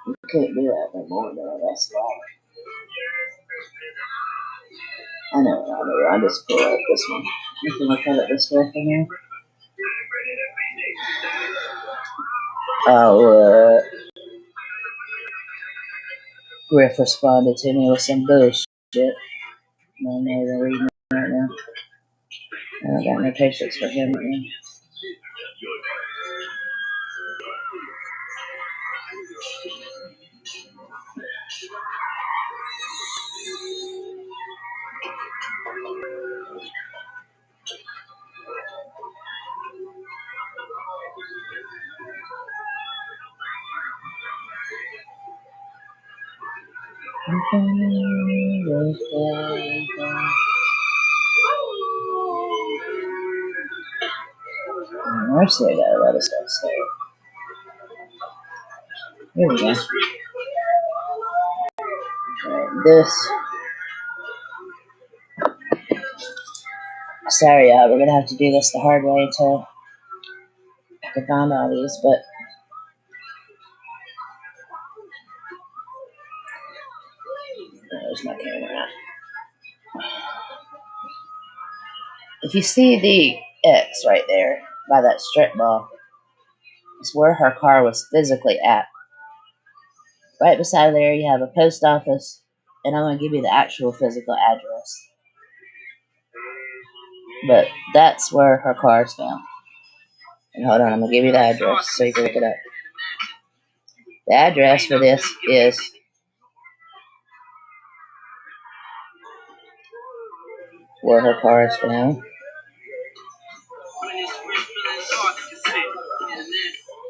You can't do that no more, though. That's loud. I know, maybe I'll just pull up this one. You can look at it this way from here. Oh, Griff responded to me with some bullshit. I'm not even reading it right now. I don't got no patience for him right now. Mercy, I got a lot of stuff saved. Here we go. This. Sorry, y'all, we're gonna have to do this the hard way to find all these, but there's my camera. If you see the X right there by that strip ball, it's where her car was physically at. Right beside there, you have a post office, and I'm going to give you the actual physical address. But that's where her car is found. And hold on, I'm going to give you the address so you can look it up. The address for this is where her car is found.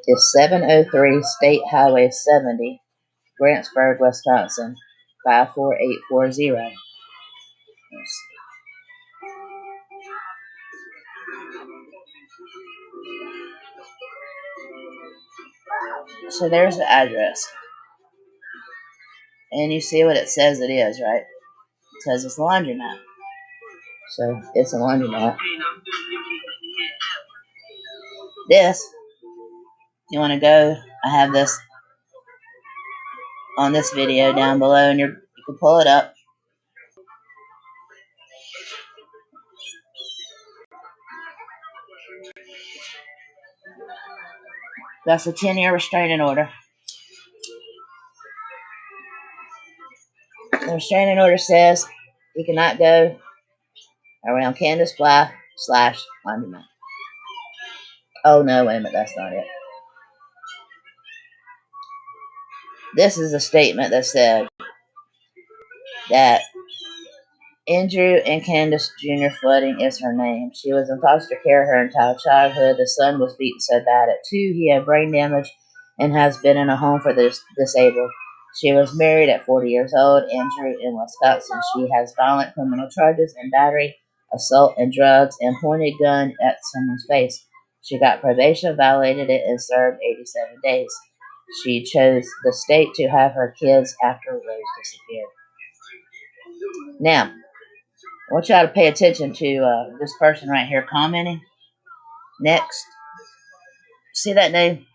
It's 703 State Highway 70, Grantsburg, Wisconsin, 54840. So there's the address. And you see what it says it is, right? It says it's a laundromat. So it's a laundromat. This, you want to go, I have this on this video down below, and you can pull it up. That's a 10-year restraining order. The restraining order says you cannot go around Candace Bly / laundromat. Oh no, wait a minute, that's not it. This is a statement that said that Andrew and Candace Jr. Flooding is her name. She was in foster care her entire childhood. The son was beaten so bad at 2 he had brain damage and has been in a home for the disabled. She was married at 40 years old. Andrew in Wisconsin. She has violent criminal charges and battery, assault, and drugs, and pointed gun at someone's face. She got probation, violated it, and served 87 days. She chose the state to have her kids after Rose disappeared. Now, I want y'all to pay attention to this person right here commenting. Next. See that name?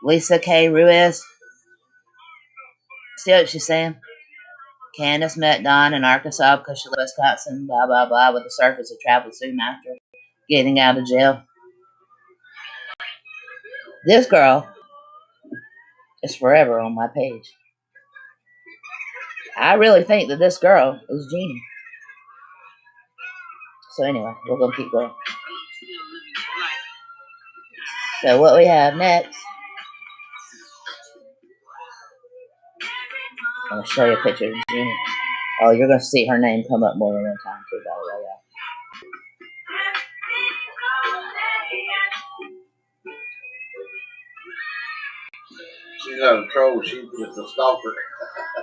Lisa K. Ruiz. See what she's saying? Candace met Don in Arkansas because she lived in Wisconsin, blah, blah, blah, with the surface of travel soon after getting out of jail. This girl is forever on my page. I really think that this girl is Jeannie. So anyway, we're going to keep going. So what we have next, I'm going to show you a picture of Jeannie. Oh, you're going to see her name come up more than one time too, by the way, y'all. She's not a troll, she's just a stalker.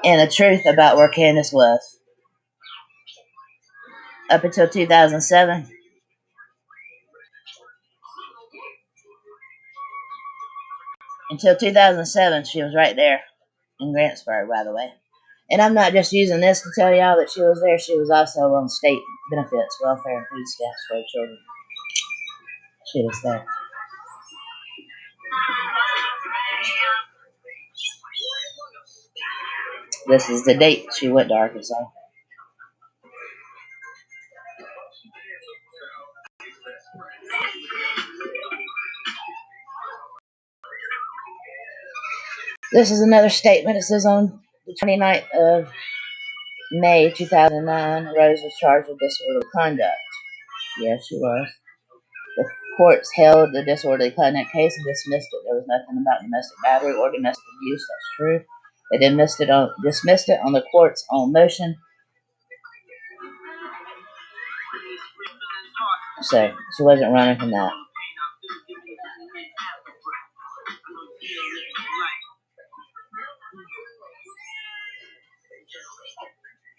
And the truth about where Candace was. Up until 2007, she was right there in Grantsburg, by the way. And I'm not just using this to tell y'all that she was there. She was also on state benefits, welfare, and food stamps for her children. She was there. This is the date she went to Arkansas. This is another statement. It says on the 29th of May 2009, Rose was charged with disorderly conduct. Yes, she was. The courts held the disorderly conduct case and dismissed it. There was nothing about domestic battery or domestic abuse. That's true. They dismissed it on the court's own motion. So she wasn't running from that.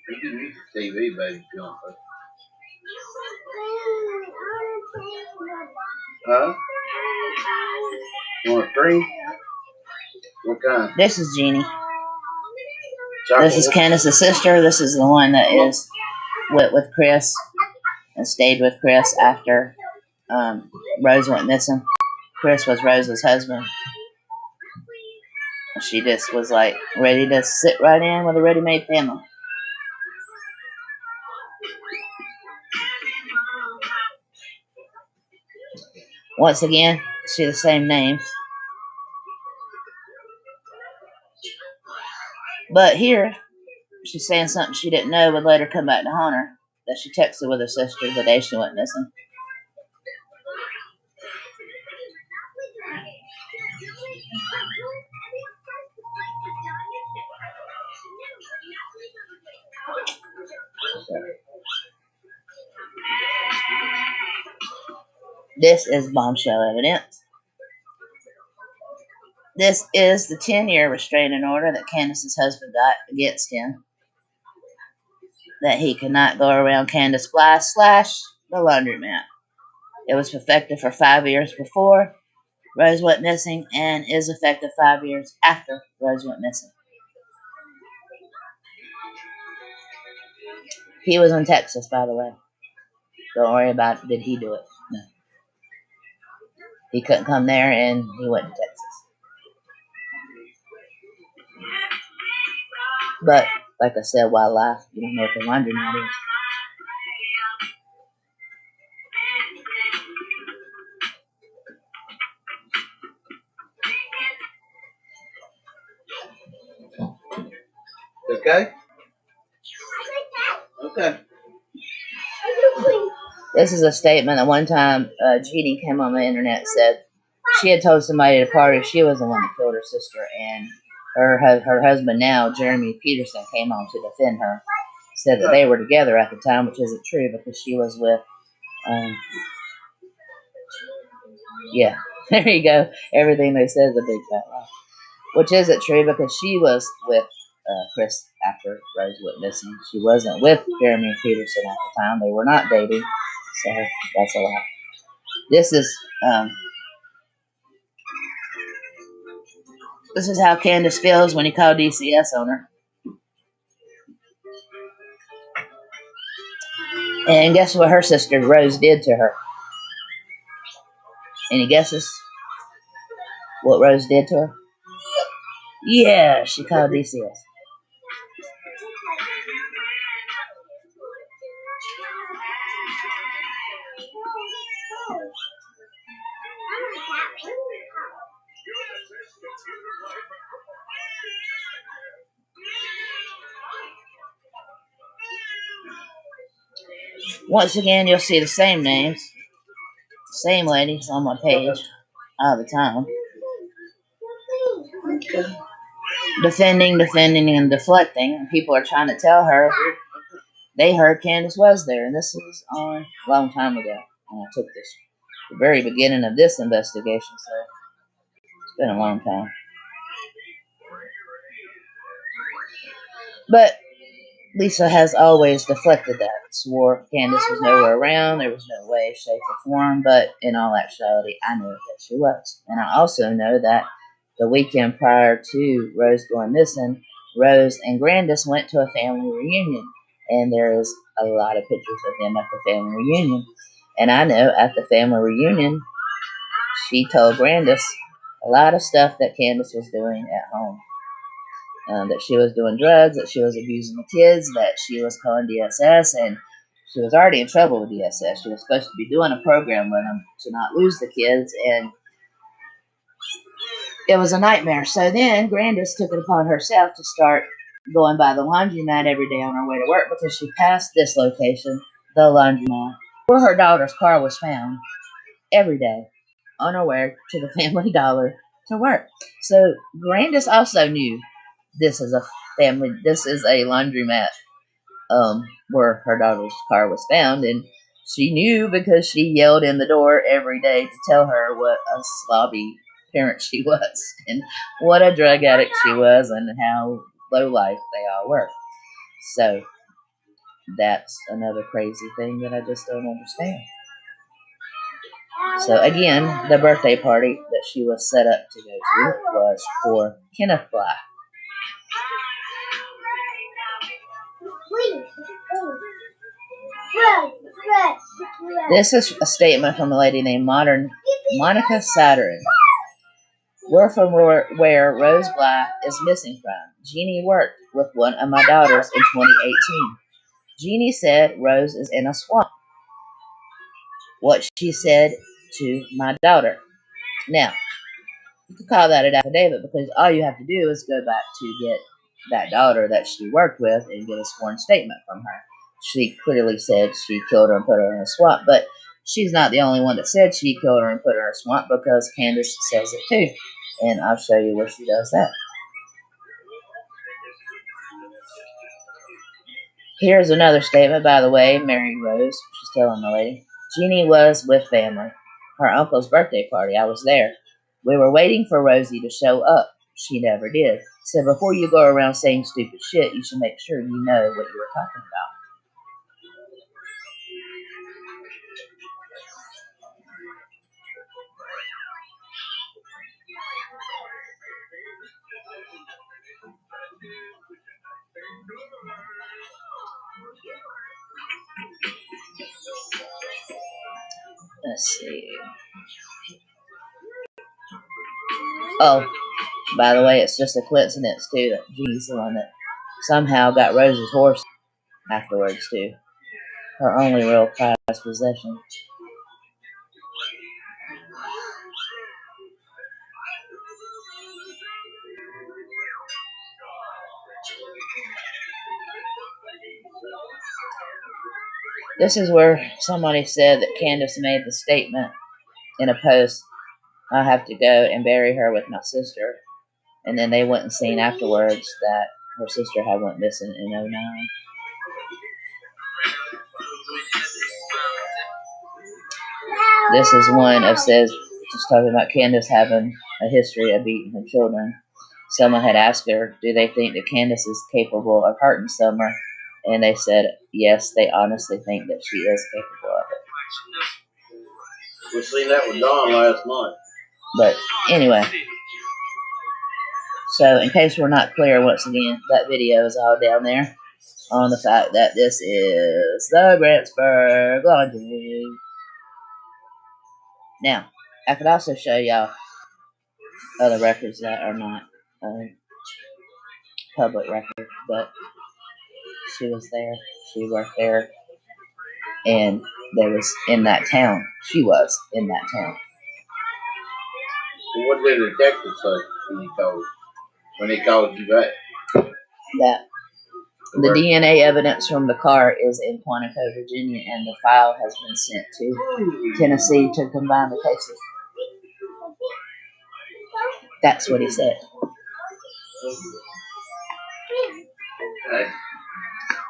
You can use the TV, baby, if you want to. Huh? You want a cream? What kind? This is Jeannie. Chocolate. This is Candace's sister. This is the one that is with Chris and stayed with Chris after Rose went missing. Chris was Rose's husband. She just was like ready to sit right in with a ready-made family. Once again, see the same names. But here, she's saying something she didn't know would later come back to haunt her. That she texted with her sister the day she went missing. This is bombshell evidence. This is the 10-year restraining order that Candace's husband got against him. That he could not go around Candace Bly / the laundromat. It was effective for 5 years before Rose went missing and is effective 5 years after Rose went missing. He was in Texas, by the way. Don't worry about it. Did he do it? No. He couldn't come there and he went to Texas. But, like I said, why lie? You don't know what the laundromat is. Okay? Okay. This is a statement that one time Jeannie came on the internet and said she had told somebody at a party she was the one that killed her sister, and her husband now, Jeremy Peterson, came on to defend her. Said that they were together at the time, which isn't true because she was with, yeah, there you go. Everything they said is a big fat lie. Which isn't true because she was with Chris after Rose went missing. She wasn't with Jeremy Peterson at the time. They were not dating. So that's a lie. This is how Candace feels when you call DCS on her. And guess what her sister Rose did to her? Any guesses what Rose did to her? Yeah, she called DCS. Once again, you'll see the same names, same ladies on my page all the time. Defending, and deflecting. People are trying to tell her they heard Candace was there. And this was on a long time ago when I took this. The very beginning of this investigation, so it's been a long time. But Lisa has always deflected that. Swore Candace was nowhere around. There was no way, shape, or form. But in all actuality, I know that she was. And I also know that the weekend prior to Rose going missing, Rose and Grandis went to a family reunion. And there is a lot of pictures of them at the family reunion. And I know at the family reunion, she told Grandis a lot of stuff that Candace was doing at home. That she was doing drugs, that she was abusing the kids, that she was calling DSS, and she was already in trouble with DSS. She was supposed to be doing a program with them to not lose the kids, and it was a nightmare. So then Grandis took it upon herself to start going by the laundromat every day on her way to work because she passed this location, the laundromat, where her daughter's car was found every day on her way to the Family Dollar to work. So Grandis also knew this is a laundromat where her daughter's car was found, and she knew because she yelled in the door every day to tell her what a slobby parent she was and what a drug addict she was and how low life they all were. So that's another crazy thing that I just don't understand. So again, the birthday party that she was set up to go to was for Kenneth Bly. This is a statement from a lady named Monica Saturn. We're from where Rose Bly is missing from. Jeannie worked with one of my daughters in 2018. Jeannie said Rose is in a swamp. What she said to my daughter. Now, you could call that an affidavit because all you have to do is go back to get that daughter that she worked with and get a sworn statement from her. She clearly said she killed her and put her in a swamp, but she's not the only one that said she killed her and put her in a swamp because Candace says it too. And I'll show you where she does that. Here's another statement, by the way, Mary Rose. She's telling the lady. Jeannie was with family. Her uncle's birthday party. I was there. We were waiting for Rosie to show up. She never did. So before you go around saying stupid shit, you should make sure you know what you were talking about. Let's see. Oh, by the way, it's just a coincidence, too, that Jeannie's the one that somehow got Rose's horse afterwards, too. Her only real prized possession. This is where somebody said that Candace made the statement in a post, I have to go and bury her with my sister. And then they went and seen afterwards that her sister had went missing in 2009. This is one of says, just talking about Candace having a history of beating her children. Someone had asked her, do they think that Candace is capable of hurting Summer? And they said, yes, they honestly think that she is capable of it. We seen that with Dawn last night. But anyway, so in case we're not clear, once again, that video is all down there on the fact that this is the Grantsburg Laundry. Now, I could also show y'all other records that are not public records, but she was there, she worked there, and they was in that town. She was in that town. So what did the detective say when he called you back? That the DNA evidence from the car is in Quantico, Virginia, and the file has been sent to Tennessee to combine the cases. That's what he said. Okay.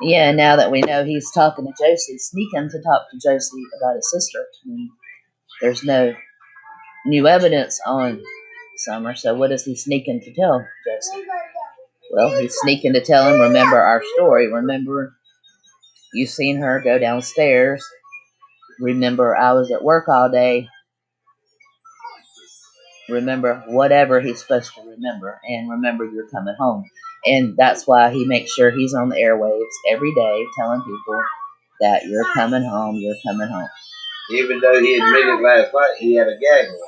Yeah, now that we know he's talking to Josie, sneaking to talk to Josie about his sister. I mean, there's no new evidence on Summer, so what is he sneaking to tell Josie? Well, he's sneaking to tell him, remember our story. Remember, you seen her go downstairs. Remember, I was at work all day. Remember, whatever he's supposed to remember. And remember, you're coming home. And that's why he makes sure he's on the airwaves every day telling people that you're coming home, you're coming home. Even though he admitted last night he had a gag order.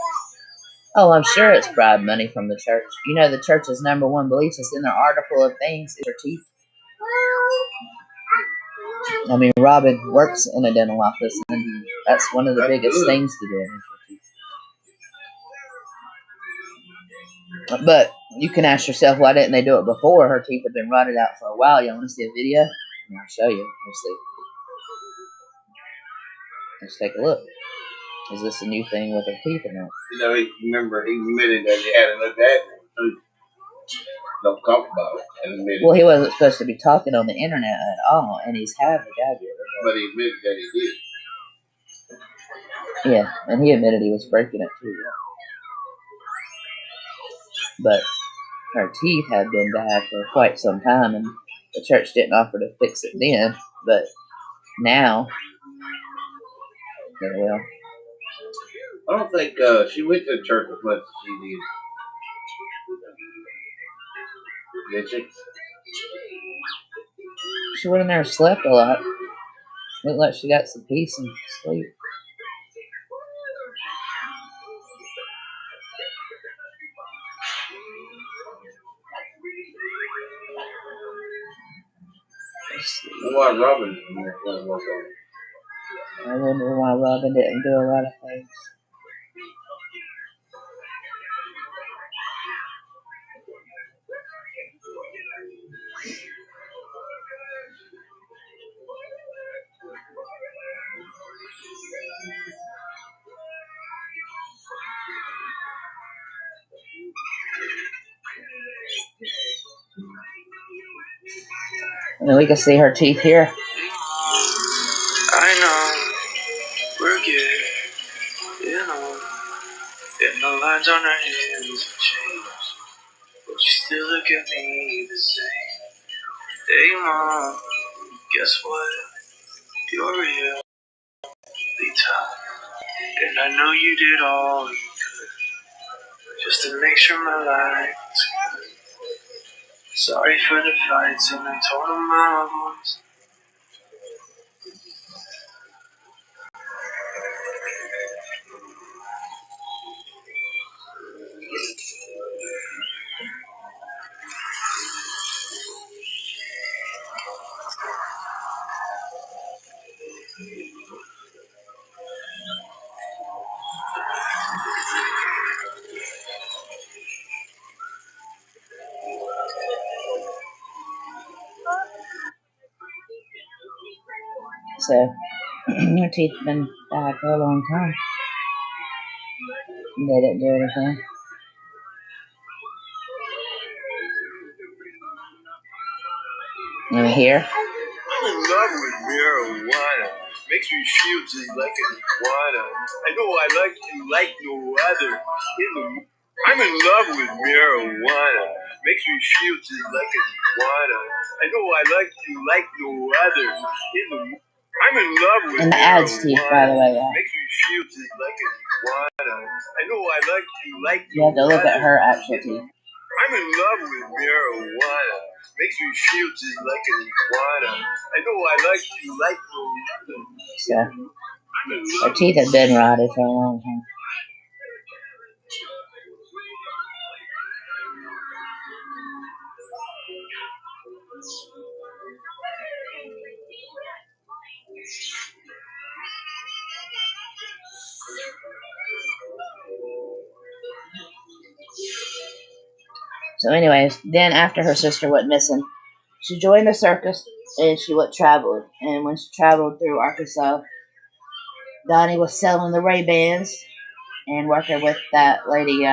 Oh, I'm sure it's bribe money from the church. You know, the church's number one belief is in their article of things is your teeth. I mean, Robin works in a dental office, and that's one of the biggest things to do is your teeth. But you can ask yourself, why didn't they do it before? Her teeth have been rotted out for a while. You want to see a video? I'll show you. Let's see. Let's take a look. Is this a new thing with her teeth or not? You know, he admitted that he had another dad. Don't talk about it. Well, he wasn't supposed to be talking on the internet at all, and he's had the dad. But he admitted that he did. Yeah, and he admitted he was breaking it too. But her teeth had been bad for quite some time, and the church didn't offer to fix it then. But now, they will. I don't think she went to church as much as she did. Did she? She went in there and slept a lot. Looked like she got some peace and sleep. Why Robin? I wonder why Robin didn't do a lot of things. And we can see her teeth here. I know we're getting, and the lines on our hands have changed, but you still look at me the same. Hey mom, guess what? You're really tough, and I know you did all you could just to make sure my life was good. Sorry for the fights, and I told them my voice. So, her teeth have been bad for a long time. They didn't do anything. And here. I'm in love with marijuana. Makes me feel just like an iguana. I know I like you like no other. I'm in love with marijuana. Makes me feel just like an iguana. I know I like you like no other. I'm in love with and the ads teeth, by the way. Yeah. Makes me feel just like an iguana. I know I like you like you have to look at her actual teeth. I'm in love with marijuana. Makes me feel just like an iguana. I know I like you like no other. So, her teeth have been rotted for a long time. So anyways, then after her sister went missing, she joined the circus and she went traveling. And when she traveled through Arkansas, Donnie was selling the Ray-Bans and working with that lady,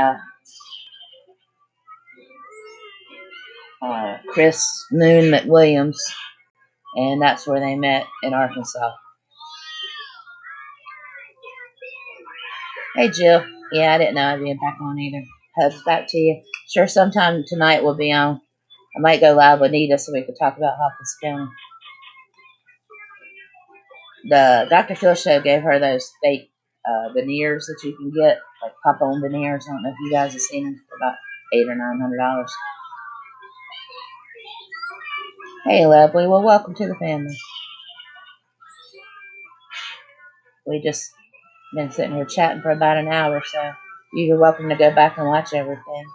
Chris Moon McWilliams. And that's where they met, in Arkansas. Hey, Jill. Yeah, I didn't know I'd be back on either. Hugs back to you. Sure, sometime tonight we'll be on. I might go live with Nita so we can talk about Hawkins County. The Dr. Phil show gave her those fake veneers that you can get, like pop-on veneers. I don't know if you guys have seen them, for about $800 or $900. Hey, lovely. Well, welcome to the family. We just been sitting here chatting for about an hour, so you're welcome to go back and watch everything.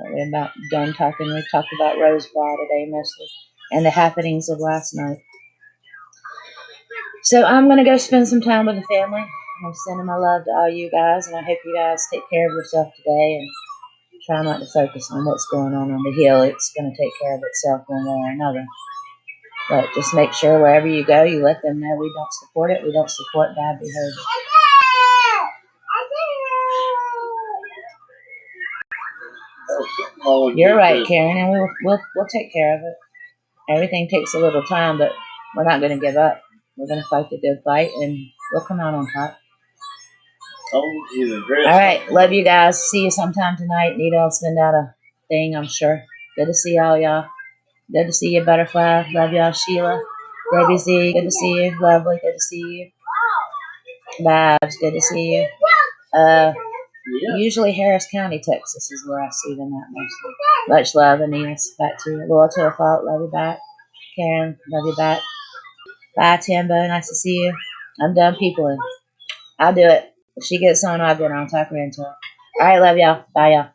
We're about done talking. We talked about Rosebud today mostly, and the happenings of last night. So I'm going to go spend some time with the family. I'm sending my love to all you guys, and I hope you guys take care of yourself today and Try not to focus on what's going on the hill. It's going to take care of itself one way or another. But just make sure wherever you go, you let them know we don't support it. We don't support bad behavior. You're right, Karen, and we'll take care of it. Everything takes a little time, but we're not going to give up. We're going to fight the good fight, and we'll come out on top. All right, love you guys. See you sometime tonight. Nita will send out a thing, I'm sure. Good to see all y'all. Good to see you, Butterfly. Love y'all, Sheila. Debbie Z, good to see you. Lovely, good to see you. Babs, good to see you. Usually Harris County, Texas is where I see them at mostly. Much love, Anita. Back to you. Loyal to a fault. Love you back. Karen, love you back. Bye, Timbo. Nice to see you. I'm done peopling. I'll do it. If she gets on, I'll get on. Talk her into it. All right, love y'all. Bye, y'all.